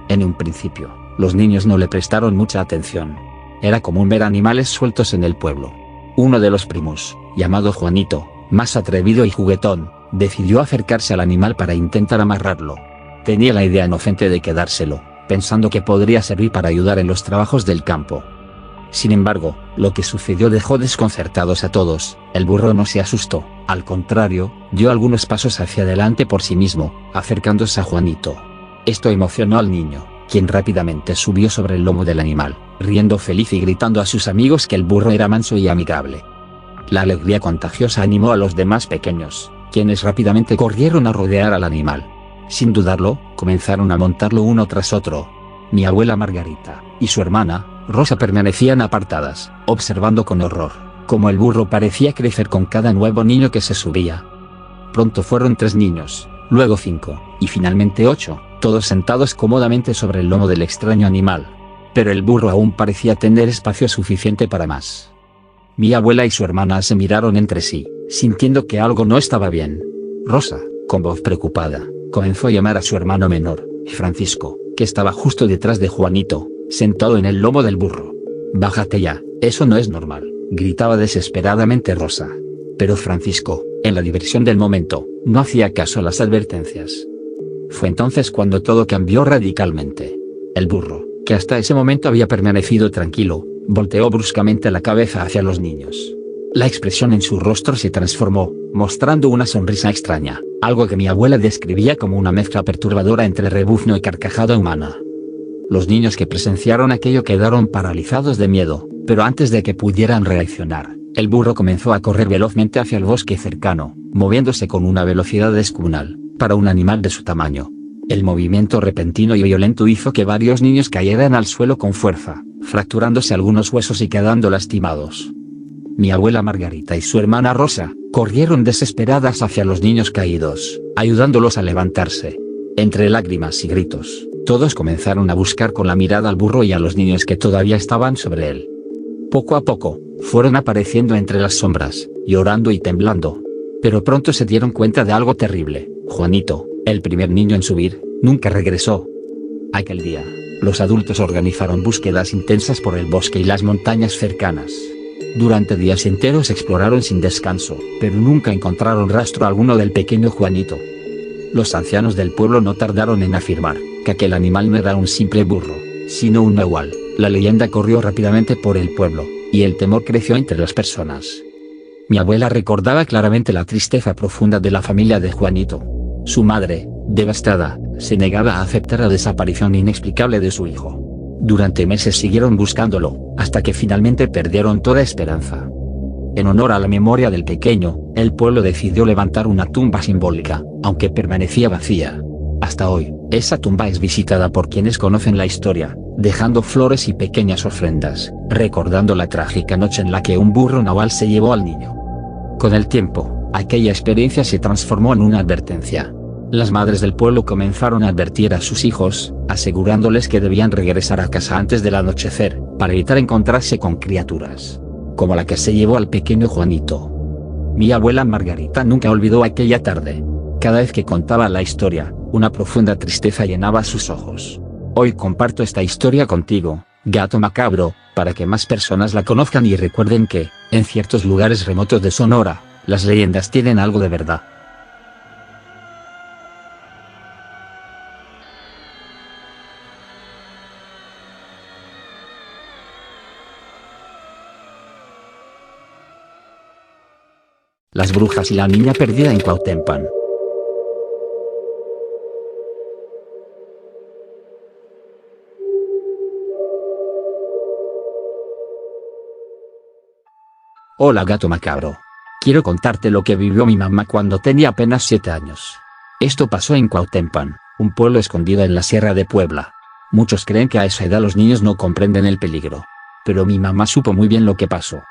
En un principio, los niños no le prestaron mucha atención. Era común ver animales sueltos en el pueblo. Uno de los primos, llamado Juanito, más atrevido y juguetón, decidió acercarse al animal para intentar amarrarlo. Tenía la idea inocente de quedárselo, pensando que podría servir para ayudar en los trabajos del campo. Sin embargo, lo que sucedió dejó desconcertados a todos. El burro no se asustó, al contrario, dio algunos pasos hacia adelante por sí mismo, acercándose a Juanito. Esto emocionó al niño, quien rápidamente subió sobre el lomo del animal, riendo feliz y gritando a sus amigos que el burro era manso y amigable. La alegría contagiosa animó a los demás pequeños, quienes rápidamente corrieron a rodear al animal. Sin dudarlo, comenzaron a montarlo uno tras otro. Mi abuela Margarita y su hermana, Rosa, permanecían apartadas, observando con horror, cómo el burro parecía crecer con cada nuevo niño que se subía. Pronto fueron 3 niños, luego 5, y finalmente 8, todos sentados cómodamente sobre el lomo del extraño animal. Pero el burro aún parecía tener espacio suficiente para más. Mi abuela y su hermana se miraron entre sí, sintiendo que algo no estaba bien. Rosa, con voz preocupada, comenzó a llamar a su hermano menor, Francisco, que estaba justo detrás de Juanito, sentado en el lomo del burro. «Bájate ya, eso no es normal», gritaba desesperadamente Rosa. Pero Francisco, en la diversión del momento, no hacía caso a las advertencias. Fue entonces cuando todo cambió radicalmente. El burro, que hasta ese momento había permanecido tranquilo, volteó bruscamente la cabeza hacia los niños. La expresión en su rostro se transformó, mostrando una sonrisa extraña, algo que mi abuela describía como una mezcla perturbadora entre rebuzno y carcajada humana. Los niños que presenciaron aquello quedaron paralizados de miedo, pero antes de que pudieran reaccionar, el burro comenzó a correr velozmente hacia el bosque cercano, moviéndose con una velocidad descomunal, para un animal de su tamaño. El movimiento repentino y violento hizo que varios niños cayeran al suelo con fuerza, fracturándose algunos huesos y quedando lastimados. Mi abuela Margarita y su hermana Rosa, corrieron desesperadas hacia los niños caídos, ayudándolos a levantarse. Entre lágrimas y gritos, todos comenzaron a buscar con la mirada al burro y a los niños que todavía estaban sobre él. Poco a poco, fueron apareciendo entre las sombras, llorando y temblando. Pero pronto se dieron cuenta de algo terrible. Juanito, el primer niño en subir, nunca regresó. Aquel día, los adultos organizaron búsquedas intensas por el bosque y las montañas cercanas. Durante días enteros exploraron sin descanso, pero nunca encontraron rastro alguno del pequeño Juanito. Los ancianos del pueblo no tardaron en afirmar que aquel animal no era un simple burro, sino un nahual. La leyenda corrió rápidamente por el pueblo, y el temor creció entre las personas. Mi abuela recordaba claramente la tristeza profunda de la familia de Juanito. Su madre, devastada, se negaba a aceptar la desaparición inexplicable de su hijo. Durante meses siguieron buscándolo, hasta que finalmente perdieron toda esperanza. En honor a la memoria del pequeño, el pueblo decidió levantar una tumba simbólica, aunque permanecía vacía. Hasta hoy, esa tumba es visitada por quienes conocen la historia, dejando flores y pequeñas ofrendas, recordando la trágica noche en la que un burro nahual se llevó al niño. Con el tiempo, aquella experiencia se transformó en una advertencia. Las madres del pueblo comenzaron a advertir a sus hijos, asegurándoles que debían regresar a casa antes del anochecer, para evitar encontrarse con criaturas como la que se llevó al pequeño Juanito. Mi abuela Margarita nunca olvidó aquella tarde. Cada vez que contaba la historia, una profunda tristeza llenaba sus ojos. Hoy comparto esta historia contigo, gato macabro, para que más personas la conozcan y recuerden que, en ciertos lugares remotos de Sonora, las leyendas tienen algo de verdad. Las brujas y la niña perdida en Cuauhtémoc. Hola gato macabro. Quiero contarte lo que vivió mi mamá cuando tenía apenas 7 años. Esto pasó en Cuauhtémoc, un pueblo escondido en la Sierra de Puebla. Muchos creen que a esa edad los niños no comprenden el peligro. Pero mi mamá supo muy bien lo que pasó.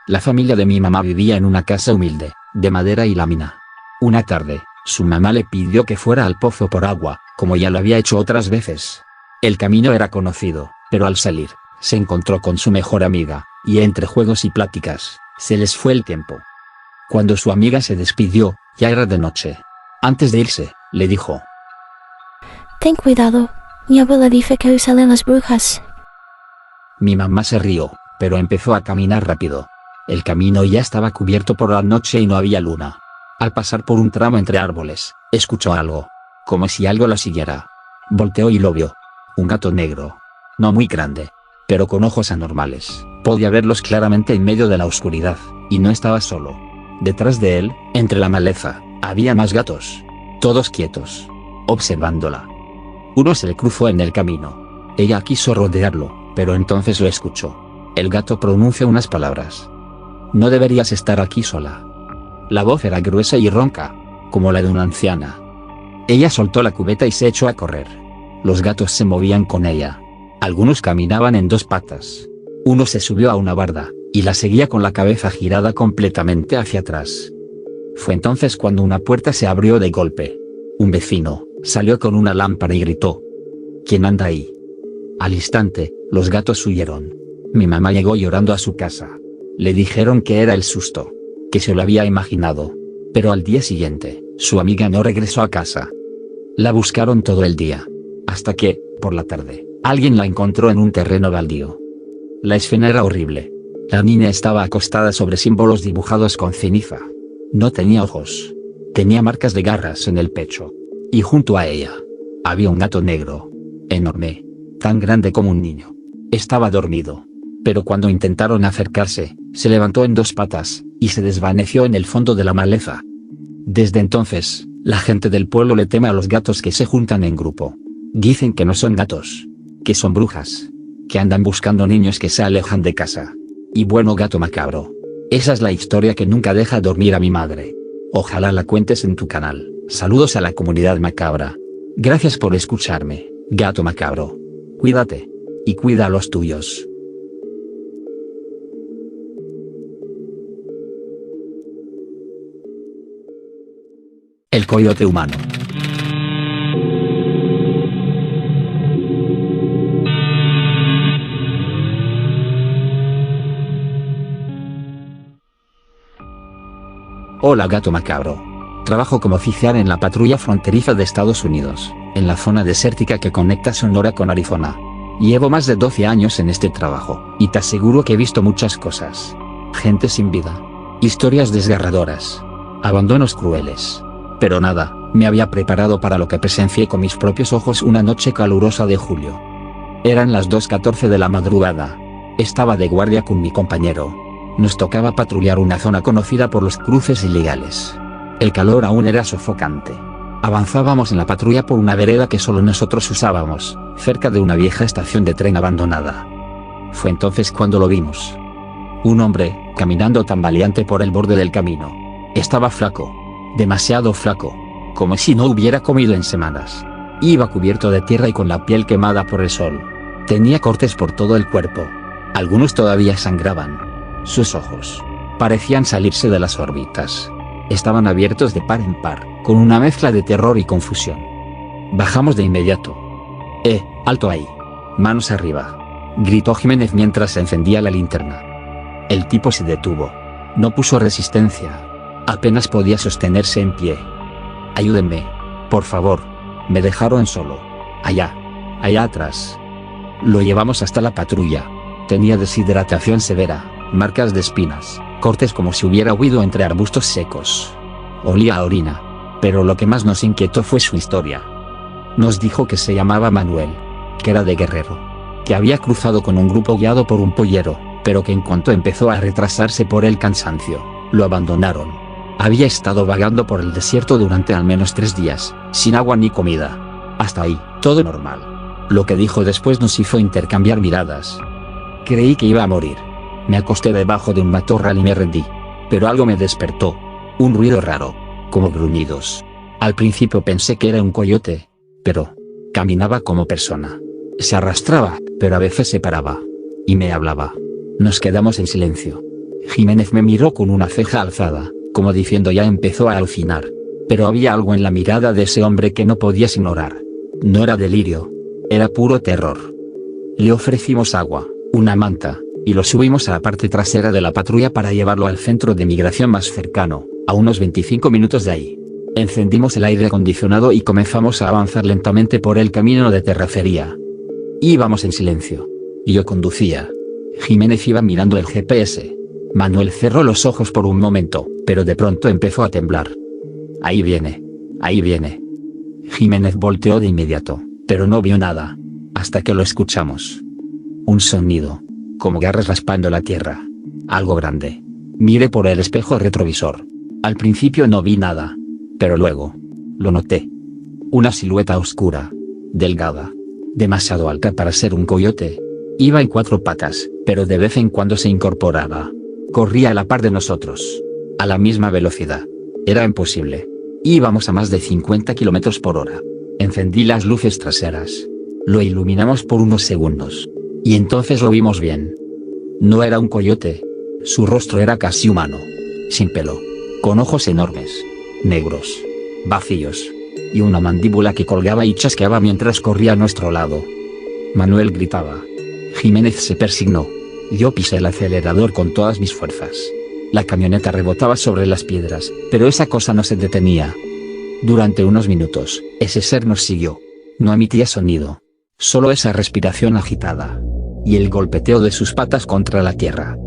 La familia de mi mamá vivía en una casa humilde, de madera y lámina. Una tarde, su mamá le pidió que fuera al pozo por agua, como ya lo había hecho otras veces. El camino era conocido, pero al salir, se encontró con su mejor amiga, y entre juegos y pláticas, se les fue el tiempo. Cuando su amiga se despidió, ya era de noche. Antes de irse, le dijo: «Ten cuidado, mi abuela dice que hoy salen las brujas». Mi mamá se rió, pero empezó a caminar rápido. El camino ya estaba cubierto por la noche y no había luna. Al pasar por un tramo entre árboles, escuchó algo, como si algo la siguiera. Volteó y lo vio. Un gato negro. No muy grande, pero con ojos anormales. Podía verlos claramente en medio de la oscuridad, y no estaba solo. Detrás de él, entre la maleza, había más gatos. Todos quietos, observándola. Uno se le cruzó en el camino. Ella quiso rodearlo, pero entonces lo escuchó. El gato pronuncia unas palabras. «No deberías estar aquí sola». La voz era gruesa y ronca, como la de una anciana. Ella soltó la cubeta y se echó a correr. Los gatos se movían con ella. Algunos caminaban en 2 patas. Uno se subió a una barda, y la seguía con la cabeza girada completamente hacia atrás. Fue entonces cuando una puerta se abrió de golpe. Un vecino salió con una lámpara y gritó: ¿Quién anda ahí? Al instante, los gatos huyeron. Mi mamá llegó llorando a su casa. Le dijeron que era el susto, que se lo había imaginado. Pero al día siguiente, su amiga no regresó a casa. La buscaron todo el día. Hasta que, por la tarde, alguien la encontró en un terreno baldío. La escena era horrible. La niña estaba acostada sobre símbolos dibujados con ceniza. No tenía ojos. Tenía marcas de garras en el pecho. Y junto a ella, había un gato negro. Enorme. Tan grande como un niño. Estaba dormido. Pero cuando intentaron acercarse, se levantó en dos patas, y se desvaneció en el fondo de la maleza. Desde entonces, la gente del pueblo le teme a los gatos que se juntan en grupo. Dicen que no son gatos. Que son brujas. Que andan buscando niños que se alejan de casa. Y bueno, gato macabro. Esa es la historia que nunca deja dormir a mi madre. Ojalá la cuentes en tu canal. Saludos a la comunidad macabra. Gracias por escucharme, gato macabro. Cuídate. Y cuida a los tuyos. El coyote humano. Hola gato macabro. Trabajo como oficial en la patrulla fronteriza de Estados Unidos, en la zona desértica que conecta Sonora con Arizona. Llevo más de 12 años en este trabajo, y te aseguro que he visto muchas cosas. Gente sin vida. Historias desgarradoras. Abandonos crueles. Pero nada, me había preparado para lo que presencié con mis propios ojos una noche calurosa de julio. Eran las 2:14 de la madrugada. Estaba de guardia con mi compañero. Nos tocaba patrullar una zona conocida por los cruces ilegales. El calor aún era sofocante. Avanzábamos en la patrulla por una vereda que solo nosotros usábamos, cerca de una vieja estación de tren abandonada. Fue entonces cuando lo vimos. Un hombre, caminando tambaleante por el borde del camino. Estaba flaco. Demasiado flaco. Como si no hubiera comido en semanas. Iba cubierto de tierra y con la piel quemada por el sol. Tenía cortes por todo el cuerpo. Algunos todavía sangraban. Sus ojos parecían salirse de las órbitas. Estaban abiertos de par en par, con una mezcla de terror y confusión. Bajamos de inmediato. Alto ahí. Manos arriba. Gritó Jiménez mientras encendía la linterna. El tipo se detuvo. No puso resistencia. Apenas podía sostenerse en pie. Ayúdenme. Por favor. Me dejaron solo. Allá atrás. Lo llevamos hasta la patrulla. Tenía deshidratación severa, marcas de espinas, cortes como si hubiera huido entre arbustos secos. Olía a orina. Pero lo que más nos inquietó fue su historia. Nos dijo que se llamaba Manuel, que era de Guerrero, que había cruzado con un grupo guiado por un pollero, pero que en cuanto empezó a retrasarse por el cansancio, lo abandonaron. Había estado vagando por el desierto durante al menos 3 días, sin agua ni comida. Hasta ahí, todo normal. Lo que dijo después nos hizo intercambiar miradas. Creí que iba a morir. Me acosté debajo de un matorral y me rendí. Pero algo me despertó. Un ruido raro, como gruñidos. Al principio pensé que era un coyote. Pero caminaba como persona. Se arrastraba, pero a veces se paraba. Y me hablaba. Nos quedamos en silencio. Jiménez me miró con una ceja alzada, como diciendo ya empezó a alucinar. Pero había algo en la mirada de ese hombre que no podías ignorar. No era delirio. Era puro terror. Le ofrecimos agua, una manta, y lo subimos a la parte trasera de la patrulla para llevarlo al centro de migración más cercano, a unos 25 minutos de ahí. Encendimos el aire acondicionado y comenzamos a avanzar lentamente por el camino de terracería. Íbamos en silencio. Yo conducía. Jiménez iba mirando el GPS. Manuel cerró los ojos por un momento, pero de pronto empezó a temblar. Ahí viene. Ahí viene. Jiménez volteó de inmediato, pero no vio nada, hasta que lo escuchamos. Un sonido, como garras raspando la tierra. Algo grande. Miré por el espejo retrovisor. Al principio no vi nada, pero luego, lo noté. Una silueta oscura, delgada, demasiado alta para ser un coyote. Iba en 4 patas, pero de vez en cuando se incorporaba. Corría a la par de nosotros. A la misma velocidad. Era imposible. Íbamos a más de 50 km por hora. Encendí las luces traseras. Lo iluminamos por unos segundos. Y entonces lo vimos bien. No era un coyote. Su rostro era casi humano. Sin pelo. con ojos enormes, negros, vacíos, y una mandíbula que colgaba y chasqueaba mientras corría a nuestro lado. Manuel gritaba. Jiménez se persignó. Yo pisé el acelerador con todas mis fuerzas. La camioneta rebotaba sobre las piedras, pero esa cosa no se detenía. Durante unos minutos, ese ser nos siguió. No emitía sonido. Solo esa respiración agitada. Y el golpeteo de sus patas contra la tierra.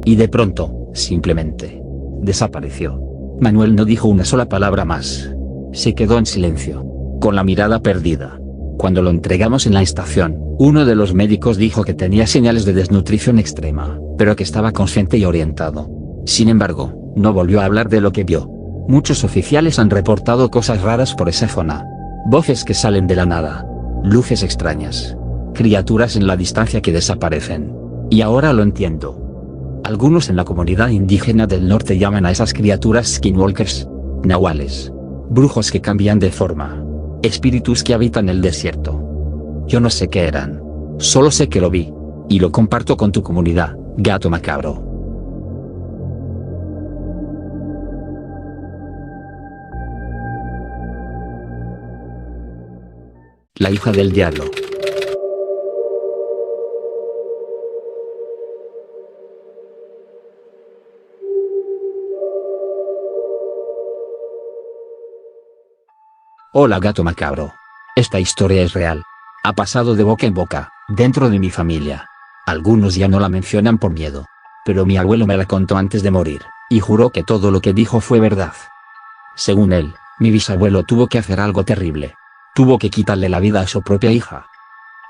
Y de pronto, simplemente, desapareció. Manuel no dijo una sola palabra más. Se quedó en silencio, con la mirada perdida. Cuando lo entregamos en la estación, uno de los médicos dijo que tenía señales de desnutrición extrema, pero que estaba consciente y orientado. Sin embargo, no volvió a hablar de lo que vio. Muchos oficiales han reportado cosas raras por esa zona. Voces que salen de la nada. Luces extrañas. Criaturas en la distancia que desaparecen. Y ahora lo entiendo. Algunos en la comunidad indígena del norte llaman a esas criaturas skinwalkers, nahuales. Brujos que cambian de forma. Espíritus que habitan el desierto. Yo no sé qué eran. Solo sé que lo vi. Y lo comparto con tu comunidad, Gato Macabro. La hija del diablo. Hola Gato Macabro. Esta historia es real. Ha pasado de boca en boca, dentro de mi familia. Algunos ya no la mencionan por miedo. Pero mi abuelo me la contó antes de morir, y juró que todo lo que dijo fue verdad. Según él, mi bisabuelo tuvo que hacer algo terrible. Tuvo que quitarle la vida a su propia hija.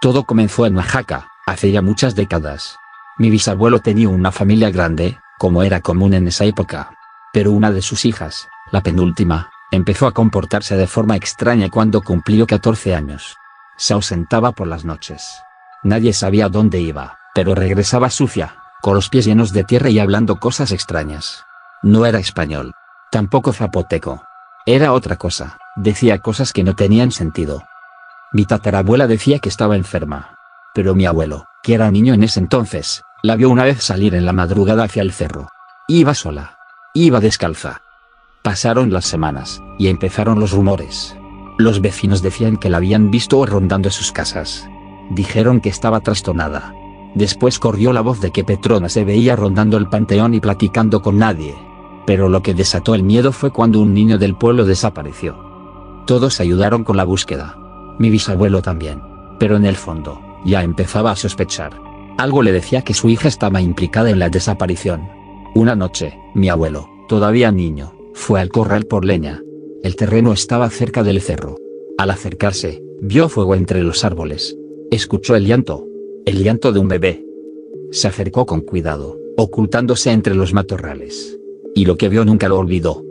Todo comenzó en Oaxaca, hace ya muchas décadas. Mi bisabuelo tenía una familia grande, como era común en esa época. Pero una de sus hijas, la penúltima, empezó a comportarse de forma extraña cuando cumplió 14 años. Se ausentaba por las noches. Nadie sabía dónde iba, pero regresaba sucia, con los pies llenos de tierra y hablando cosas extrañas. No era español. Tampoco zapoteco. Era otra cosa, decía cosas que no tenían sentido. Mi tatarabuela decía que estaba enferma. Pero mi abuelo, que era niño en ese entonces, la vio una vez salir en la madrugada hacia el cerro. Iba sola. Iba descalza. Pasaron las semanas, y empezaron los rumores. Los vecinos decían que la habían visto rondando sus casas. Dijeron que estaba trastornada. Después corrió la voz de que Petrona se veía rondando el panteón y platicando con nadie. Pero lo que desató el miedo fue cuando un niño del pueblo desapareció. Todos ayudaron con la búsqueda. Mi bisabuelo también. Pero en el fondo, ya empezaba a sospechar. Algo le decía que su hija estaba implicada en la desaparición. Una noche, mi abuelo, todavía niño, fue al corral por leña. El terreno estaba cerca del cerro. Al acercarse, vio fuego entre los árboles. Escuchó el llanto de un bebé. Se acercó con cuidado, ocultándose entre los matorrales. Y lo que vio nunca lo olvidó.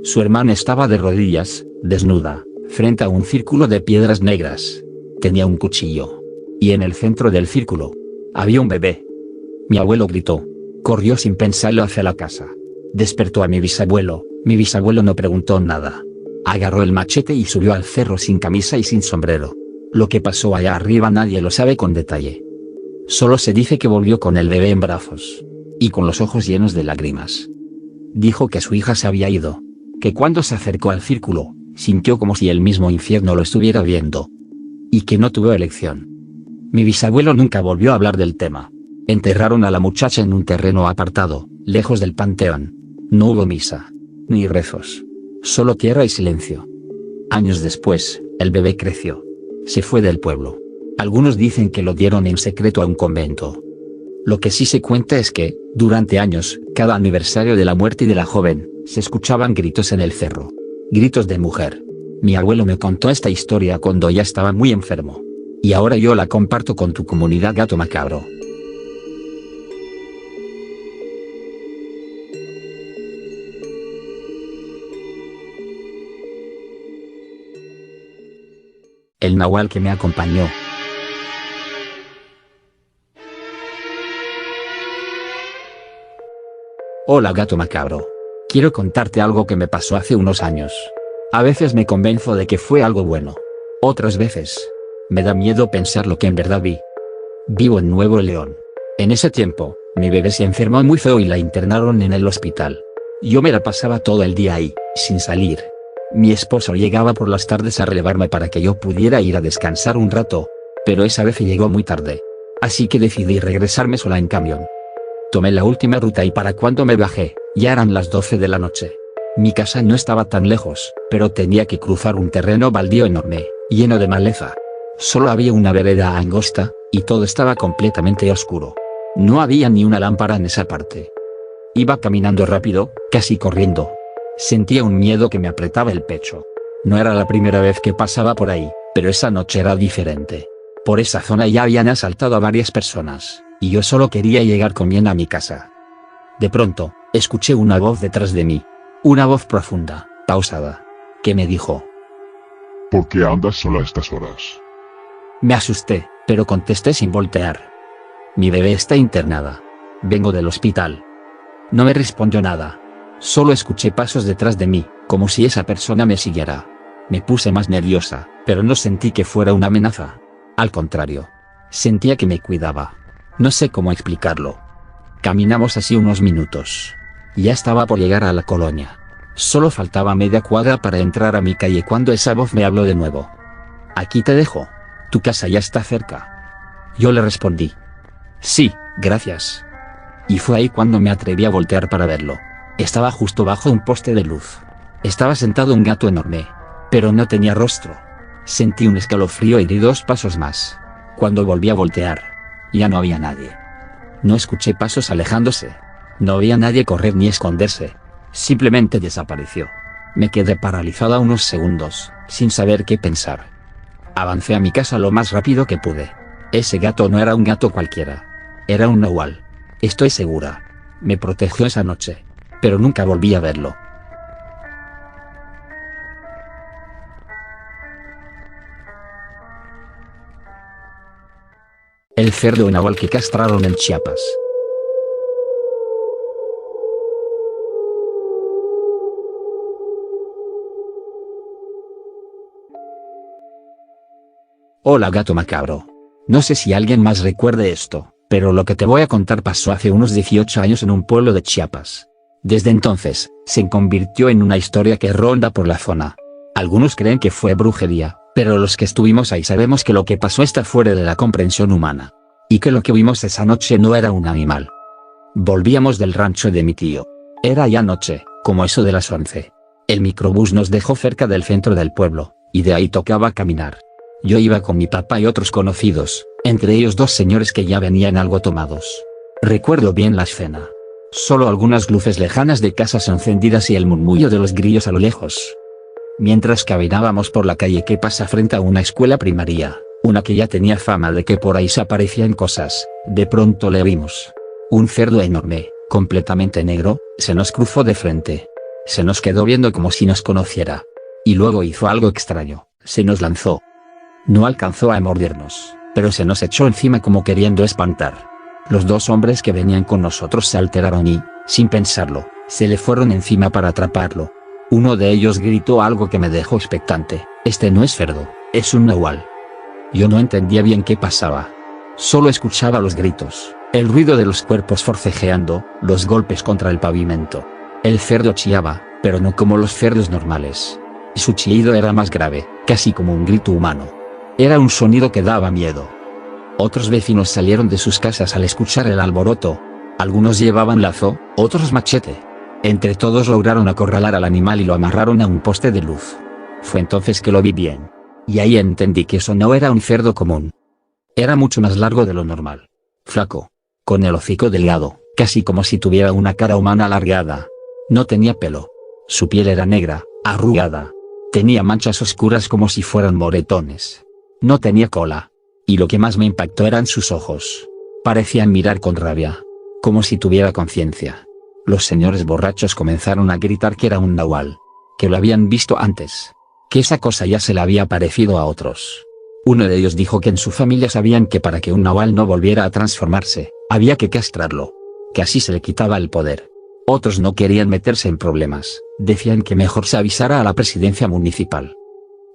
Su hermana estaba de rodillas, desnuda, frente a un círculo de piedras negras. Tenía un cuchillo. Y en el centro del círculo, había un bebé. Mi abuelo gritó. Corrió sin pensarlo hacia la casa. Despertó a mi bisabuelo no preguntó nada. Agarró el machete y subió al cerro sin camisa y sin sombrero. Lo que pasó allá arriba nadie lo sabe con detalle. Solo se dice que volvió con el bebé en brazos. Y con los ojos llenos de lágrimas. Dijo que su hija se había ido. Que cuando se acercó al círculo, sintió como si el mismo infierno lo estuviera viendo. Y que no tuvo elección. Mi bisabuelo nunca volvió a hablar del tema. Enterraron a la muchacha en un terreno apartado, lejos del panteón. No hubo misa. Ni rezos. Solo tierra y silencio. Años después, el bebé creció. Se fue del pueblo. Algunos dicen que lo dieron en secreto a un convento. Lo que sí se cuenta es que, durante años, cada aniversario de la muerte de la joven, se escuchaban gritos en el cerro. Gritos de mujer. Mi abuelo me contó esta historia cuando ya estaba muy enfermo. Y ahora yo la comparto con tu comunidad Gato Macabro. El nahual que me acompañó. Hola Gato Macabro. Quiero contarte algo que me pasó hace unos años. A veces me convenzo de que fue algo bueno. Otras veces, me da miedo pensar lo que en verdad vi. Vivo en Nuevo León. En ese tiempo, mi bebé se enfermó muy feo y la internaron en el hospital. Yo me la pasaba todo el día ahí, sin salir. Mi esposo llegaba por las tardes a relevarme para que yo pudiera ir a descansar un rato, pero esa vez llegó muy tarde. Así que decidí regresarme sola en camión. Tomé la última ruta y para cuando me bajé, ya eran las 12 de la noche. Mi casa no estaba tan lejos, pero tenía que cruzar un terreno baldío enorme, lleno de maleza. Solo había una vereda angosta, y todo estaba completamente oscuro. No había ni una lámpara en esa parte. Iba caminando rápido, casi corriendo. Sentía un miedo que me apretaba el pecho. No era la primera vez que pasaba por ahí, pero esa noche era diferente. Por esa zona ya habían asaltado a varias personas, y yo solo quería llegar con bien a mi casa. De pronto, escuché una voz detrás de mí. Una voz profunda, pausada, que me dijo: ¿Por qué andas sola a estas horas? Me asusté, pero contesté sin voltear. Mi bebé está internada. Vengo del hospital. No me respondió nada. Solo escuché pasos detrás de mí, como si esa persona me siguiera. Me puse más nerviosa, pero no sentí que fuera una amenaza. Al contrario, sentía que me cuidaba. No sé cómo explicarlo. Caminamos así unos minutos. Ya estaba por llegar a la colonia. Solo faltaba media cuadra para entrar a mi calle cuando esa voz me habló de nuevo. Aquí te dejo. Tu casa ya está cerca. Yo le respondí: sí, gracias. Y fue ahí cuando me atreví a voltear para verlo. Estaba justo bajo un poste de luz. Estaba sentado un gato enorme, pero no tenía rostro. Sentí un escalofrío y di 2 pasos más. Cuando volví a voltear, ya no había nadie. No escuché pasos alejándose. No había nadie correr ni esconderse. Simplemente desapareció. Me quedé paralizada unos segundos, sin saber qué pensar. Avancé a mi casa lo más rápido que pude. Ese gato no era un gato cualquiera. Era un nahual. Estoy segura. Me protegió esa noche. Pero nunca volví a verlo. El cerdo nahual que castraron en Chiapas. Hola gato macabro. No sé si alguien más recuerde esto, pero lo que te voy a contar pasó hace unos 18 años en un pueblo de Chiapas. Desde entonces, se convirtió en una historia que ronda por la zona. Algunos creen que fue brujería, pero los que estuvimos ahí sabemos que lo que pasó está fuera de la comprensión humana. Y que lo que vimos esa noche no era un animal. Volvíamos del rancho de mi tío. Era ya noche, como eso de las 11. El microbús nos dejó cerca del centro del pueblo, y de ahí tocaba caminar. Yo iba con mi papá y otros conocidos, entre ellos 2 señores que ya venían algo tomados. Recuerdo bien la escena. Solo algunas luces lejanas de casas encendidas y el murmullo de los grillos a lo lejos. Mientras caminábamos por la calle que pasa frente a una escuela primaria, una que ya tenía fama de que por ahí se aparecían cosas, de pronto le vimos. Un cerdo enorme, completamente negro, se nos cruzó de frente. Se nos quedó viendo como si nos conociera. Y luego hizo algo extraño, se nos lanzó. No alcanzó a mordernos, pero se nos echó encima como queriendo espantar. Los 2 hombres que venían con nosotros se alteraron y, sin pensarlo, se le fueron encima para atraparlo. Uno de ellos gritó algo que me dejó expectante: este no es cerdo, es un nahual. Yo no entendía bien qué pasaba. Solo escuchaba los gritos, el ruido de los cuerpos forcejeando, los golpes contra el pavimento. El cerdo chillaba, pero no como los cerdos normales. Su chillido era más grave, casi como un grito humano. Era un sonido que daba miedo. Otros vecinos salieron de sus casas al escuchar el alboroto. Algunos llevaban lazo, otros machete. Entre todos lograron acorralar al animal y lo amarraron a un poste de luz. Fue entonces que lo vi bien. Y ahí entendí que eso no era un cerdo común. Era mucho más largo de lo normal. Flaco. Con el hocico delgado, casi como si tuviera una cara humana alargada. No tenía pelo. Su piel era negra, arrugada. Tenía manchas oscuras como si fueran moretones. No tenía cola. Y lo que más me impactó eran sus ojos. Parecían mirar con rabia. Como si tuviera conciencia. Los señores borrachos comenzaron a gritar que era un nahual. Que lo habían visto antes. Que esa cosa ya se le había parecido a otros. Uno de ellos dijo que en su familia sabían que para que un nahual no volviera a transformarse, había que castrarlo. Que así se le quitaba el poder. Otros no querían meterse en problemas. Decían que mejor se avisara a la presidencia municipal.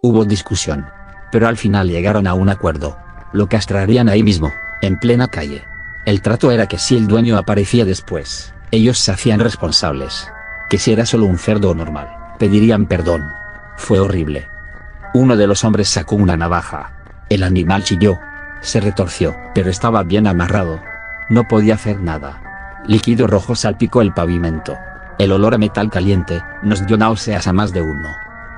Hubo discusión. Pero al final llegaron a un acuerdo. Lo castrarían ahí mismo, en plena calle. El trato era que si el dueño aparecía después, ellos se hacían responsables. que si era solo un cerdo normal, pedirían perdón. Fue horrible. Uno de los hombres sacó una navaja. El animal chilló. Se retorció, pero estaba bien amarrado. No podía hacer nada. Líquido rojo salpicó el pavimento. El olor a metal caliente nos dio náuseas a más de uno.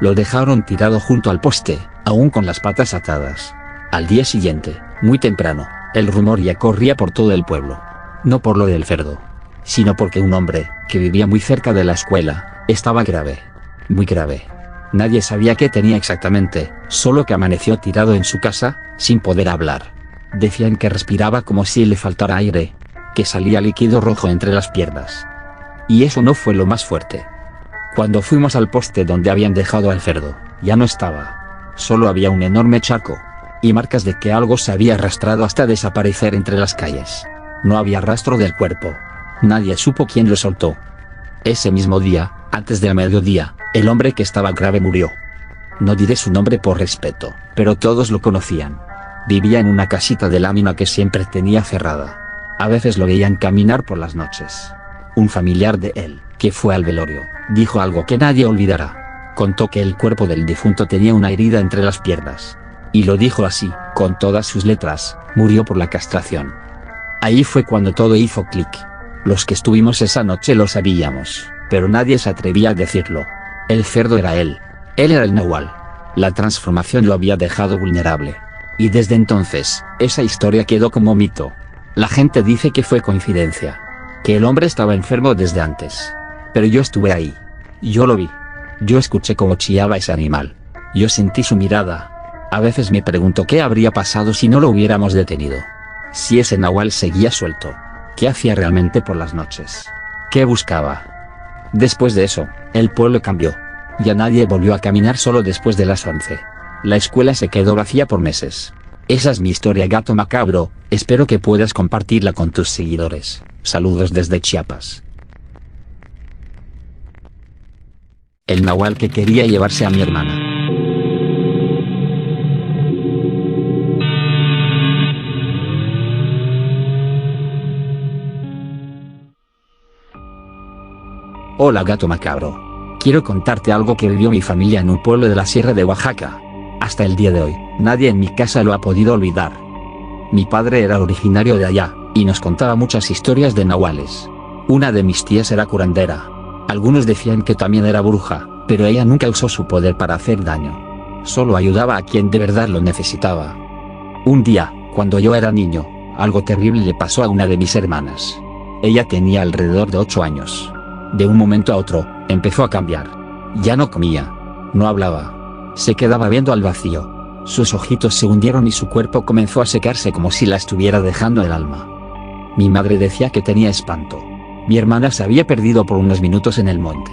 Lo dejaron tirado junto al poste, aún con las patas atadas. Al día siguiente, muy temprano, el rumor ya corría por todo el pueblo. No por lo del cerdo, sino porque un hombre, que vivía muy cerca de la escuela, estaba grave. Muy grave. Nadie sabía qué tenía exactamente, solo que amaneció tirado en su casa, sin poder hablar. Decían que respiraba como si le faltara aire, que salía líquido rojo entre las piernas. Y eso no fue lo más fuerte. Cuando fuimos al poste donde habían dejado al cerdo, ya no estaba. Solo había un enorme charco, y marcas de que algo se había arrastrado hasta desaparecer entre las calles. No había rastro del cuerpo. Nadie supo quién lo soltó. Ese mismo día, antes del mediodía, el hombre que estaba grave murió. No diré su nombre por respeto, pero todos lo conocían. Vivía en una casita de lámina que siempre tenía cerrada. A veces lo veían caminar por las noches. Un familiar de él, que fue al velorio, dijo algo que nadie olvidará. Contó que el cuerpo del difunto tenía una herida entre las piernas. Y lo dijo así, con todas sus letras: murió por la castración. Ahí fue cuando todo hizo clic. Los que estuvimos esa noche lo sabíamos, pero nadie se atrevía a decirlo. El cerdo era él. Él era el Nahual. La transformación lo había dejado vulnerable. Y desde entonces, esa historia quedó como mito. La gente dice que fue coincidencia. Que el hombre estaba enfermo desde antes. Pero yo estuve ahí. Yo lo vi. Yo escuché cómo chillaba ese animal. Yo sentí su mirada. A veces me pregunto qué habría pasado si no lo hubiéramos detenido. Si ese Nahual seguía suelto. ¿Qué hacía realmente por las noches? ¿Qué buscaba? Después de eso, el pueblo cambió. Ya nadie volvió a caminar solo después de las 11. La escuela se quedó vacía por meses. Esa es mi historia, gato macabro. Espero que puedas compartirla con tus seguidores. Saludos desde Chiapas. El Nahual que quería llevarse a mi hermana. Hola gato macabro. Quiero contarte algo que vivió mi familia en un pueblo de la sierra de Oaxaca. Hasta el día de hoy, nadie en mi casa lo ha podido olvidar. Mi padre era originario de allá, y nos contaba muchas historias de nahuales. Una de mis tías era curandera. Algunos decían que también era bruja, pero ella nunca usó su poder para hacer daño. Solo ayudaba a quien de verdad lo necesitaba. Un día, cuando yo era niño, algo terrible le pasó a una de mis hermanas. Ella tenía alrededor de 8 años. De un momento a otro, empezó a cambiar. Ya no comía. No hablaba. Se quedaba viendo al vacío. Sus ojitos se hundieron y su cuerpo comenzó a secarse como si la estuviera dejando el alma. Mi madre decía que tenía espanto. Mi hermana se había perdido por unos minutos en el monte.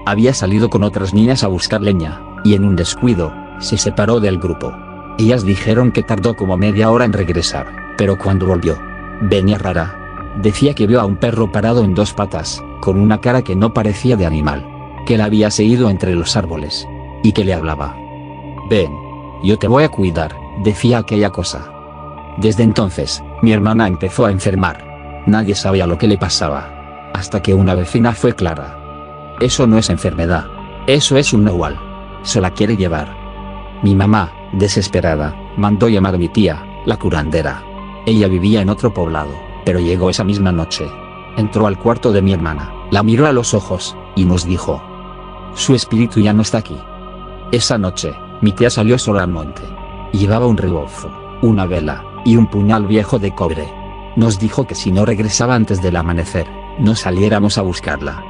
Había salido con otras niñas a buscar leña, y en un descuido, se separó del grupo. Ellas dijeron que tardó como media hora en regresar, pero cuando volvió, venía rara. Decía que vio a un perro parado en 2 patas, con una cara que no parecía de animal, que la había seguido entre los árboles, y que le hablaba. Ven, yo te voy a cuidar, decía aquella cosa. Desde entonces, mi hermana empezó a enfermar. Nadie sabía lo que le pasaba. Hasta que una vecina fue clara. Eso no es enfermedad. Eso es un nahual. Se la quiere llevar. Mi mamá, desesperada, mandó llamar a mi tía, la curandera. Ella vivía en otro poblado, pero llegó esa misma noche. Entró al cuarto de mi hermana, la miró a los ojos, y nos dijo: su espíritu ya no está aquí. Esa noche, mi tía salió sola al monte. Llevaba un rebozo, una vela, y un puñal viejo de cobre. Nos dijo que si no regresaba antes del amanecer, no saliéramos a buscarla.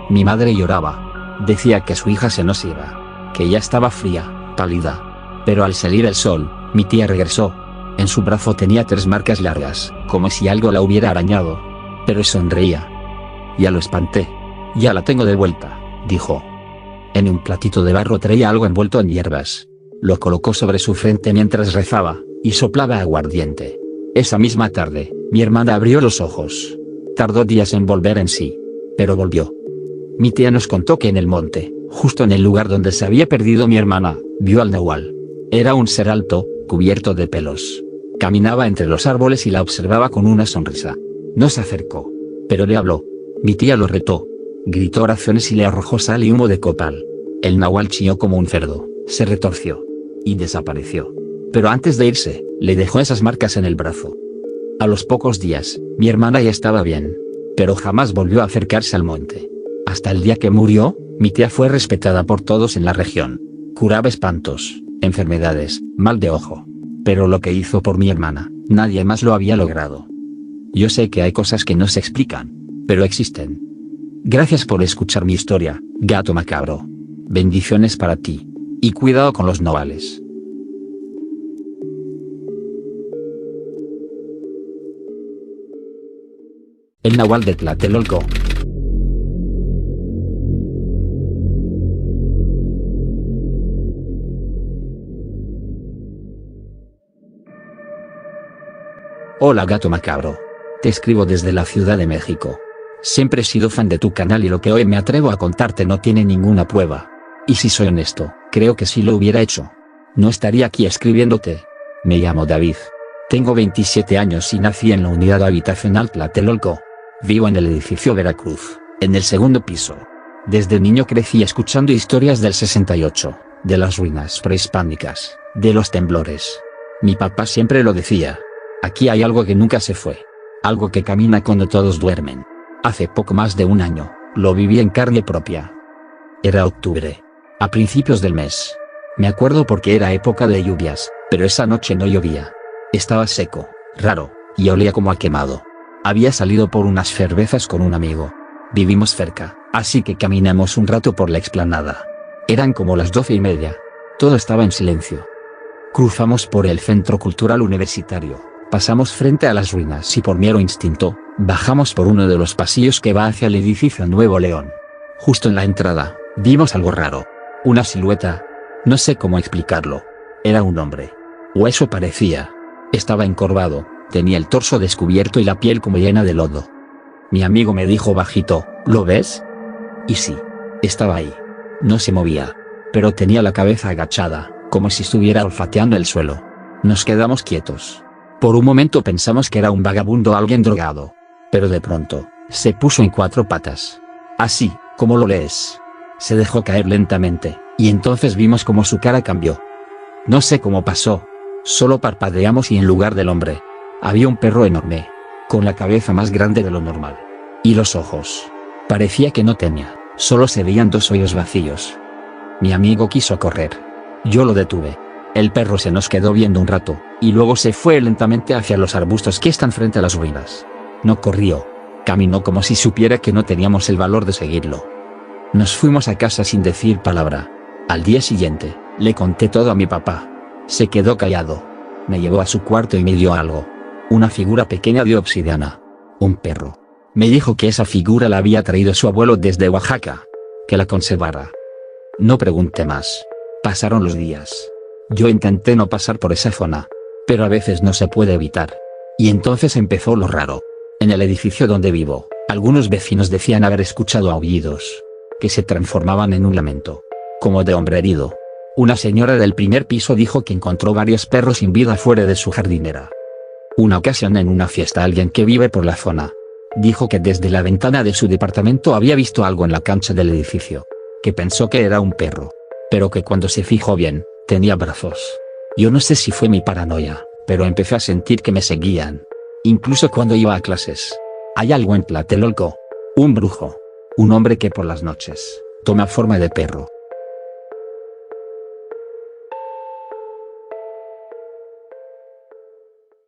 Mi madre lloraba. Decía que su hija se nos iba, que ya estaba fría, pálida. Pero al salir el sol, mi tía regresó. En su brazo tenía 3 marcas largas, como si algo la hubiera arañado. Pero sonreía. Ya lo espanté. Ya la tengo de vuelta, dijo. En un platito de barro traía algo envuelto en hierbas. Lo colocó sobre su frente mientras rezaba, y soplaba aguardiente. Esa misma tarde, mi hermana abrió los ojos. Tardó días en volver en sí, pero volvió. Mi tía nos contó que en el monte, justo en el lugar donde se había perdido mi hermana, vio al nahual. Era un ser alto, cubierto de pelos. Caminaba entre los árboles y la observaba con una sonrisa. No se acercó, pero le habló. Mi tía lo retó. Gritó oraciones y le arrojó sal y humo de copal. El nahual chilló como un cerdo, se retorció y desapareció. Pero antes de irse, le dejó esas marcas en el brazo. A los pocos días, mi hermana ya estaba bien, pero jamás volvió a acercarse al monte. Hasta el día que murió, mi tía fue respetada por todos en la región. Curaba espantos, enfermedades, mal de ojo. Pero lo que hizo por mi hermana, nadie más lo había logrado. Yo sé que hay cosas que no se explican, pero existen. Gracias por escuchar mi historia, gato macabro. Bendiciones para ti. Y cuidado con los nahuales. El nahual de Tlatelolco. Hola gato macabro. Te escribo desde la Ciudad de México. Siempre he sido fan de tu canal y lo que hoy me atrevo a contarte no tiene ninguna prueba. Y si soy honesto, creo que si lo hubiera hecho, no estaría aquí escribiéndote. Me llamo David. Tengo 27 años y nací en la unidad habitacional Tlatelolco. Vivo en el edificio Veracruz, en el segundo piso. Desde niño crecí escuchando historias del 68, de las ruinas prehispánicas, de los temblores. Mi papá siempre lo decía. Aquí hay algo que nunca se fue. Algo que camina cuando todos duermen. Hace poco más de un año, lo viví en carne propia. Era octubre. A principios del mes. Me acuerdo porque era época de lluvias, pero esa noche no llovía. Estaba seco, raro, y olía como a quemado. Había salido por unas cervezas con un amigo. Vivimos cerca, así que caminamos un rato por la explanada. Eran como las 12:30. Todo estaba en silencio. Cruzamos por el Centro Cultural Universitario. Pasamos frente a las ruinas y por mero instinto, bajamos por uno de los pasillos que va hacia el edificio Nuevo León. Justo en la entrada, vimos algo raro. Una silueta. No sé cómo explicarlo. Era un hombre. O eso parecía. Estaba encorvado, tenía el torso descubierto y la piel como llena de lodo. Mi amigo me dijo bajito, ¿lo ves? Y sí. Estaba ahí. No se movía. Pero tenía la cabeza agachada, como si estuviera olfateando el suelo. Nos quedamos quietos. Por un momento pensamos que era un vagabundo o alguien drogado. Pero de pronto, se puso en 4 patas. Así, como lo lees. Se dejó caer lentamente, y entonces vimos como su cara cambió. No sé cómo pasó. Solo parpadeamos y en lugar del hombre, había un perro enorme, con la cabeza más grande de lo normal. Y los ojos. Parecía que no tenía, solo se veían 2 hoyos vacíos. Mi amigo quiso correr. Yo lo detuve. El perro se nos quedó viendo un rato, y luego se fue lentamente hacia los arbustos que están frente a las ruinas. No corrió. Caminó como si supiera que no teníamos el valor de seguirlo. Nos fuimos a casa sin decir palabra. Al día siguiente, le conté todo a mi papá. Se quedó callado. Me llevó a su cuarto y me dio algo. Una figura pequeña de obsidiana. Un perro. Me dijo que esa figura la había traído su abuelo desde Oaxaca. Que la conservara. No pregunté más. Pasaron los días. Yo intenté no pasar por esa zona. Pero a veces no se puede evitar. Y entonces empezó lo raro. En el edificio donde vivo, algunos vecinos decían haber escuchado aullidos. Que se transformaban en un lamento. Como de hombre herido. Una señora del primer piso dijo que encontró varios perros sin vida fuera de su jardinera. Una ocasión en una fiesta alguien que vive por la zona. Dijo que desde la ventana de su departamento había visto algo en la cancha del edificio. Que pensó que era un perro. Pero que cuando se fijó bien, tenía brazos. Yo no sé si fue mi paranoia, pero empecé a sentir que me seguían. Incluso cuando iba a clases. Hay algo en Tlatelolco. Un brujo. Un hombre que por las noches, toma forma de perro.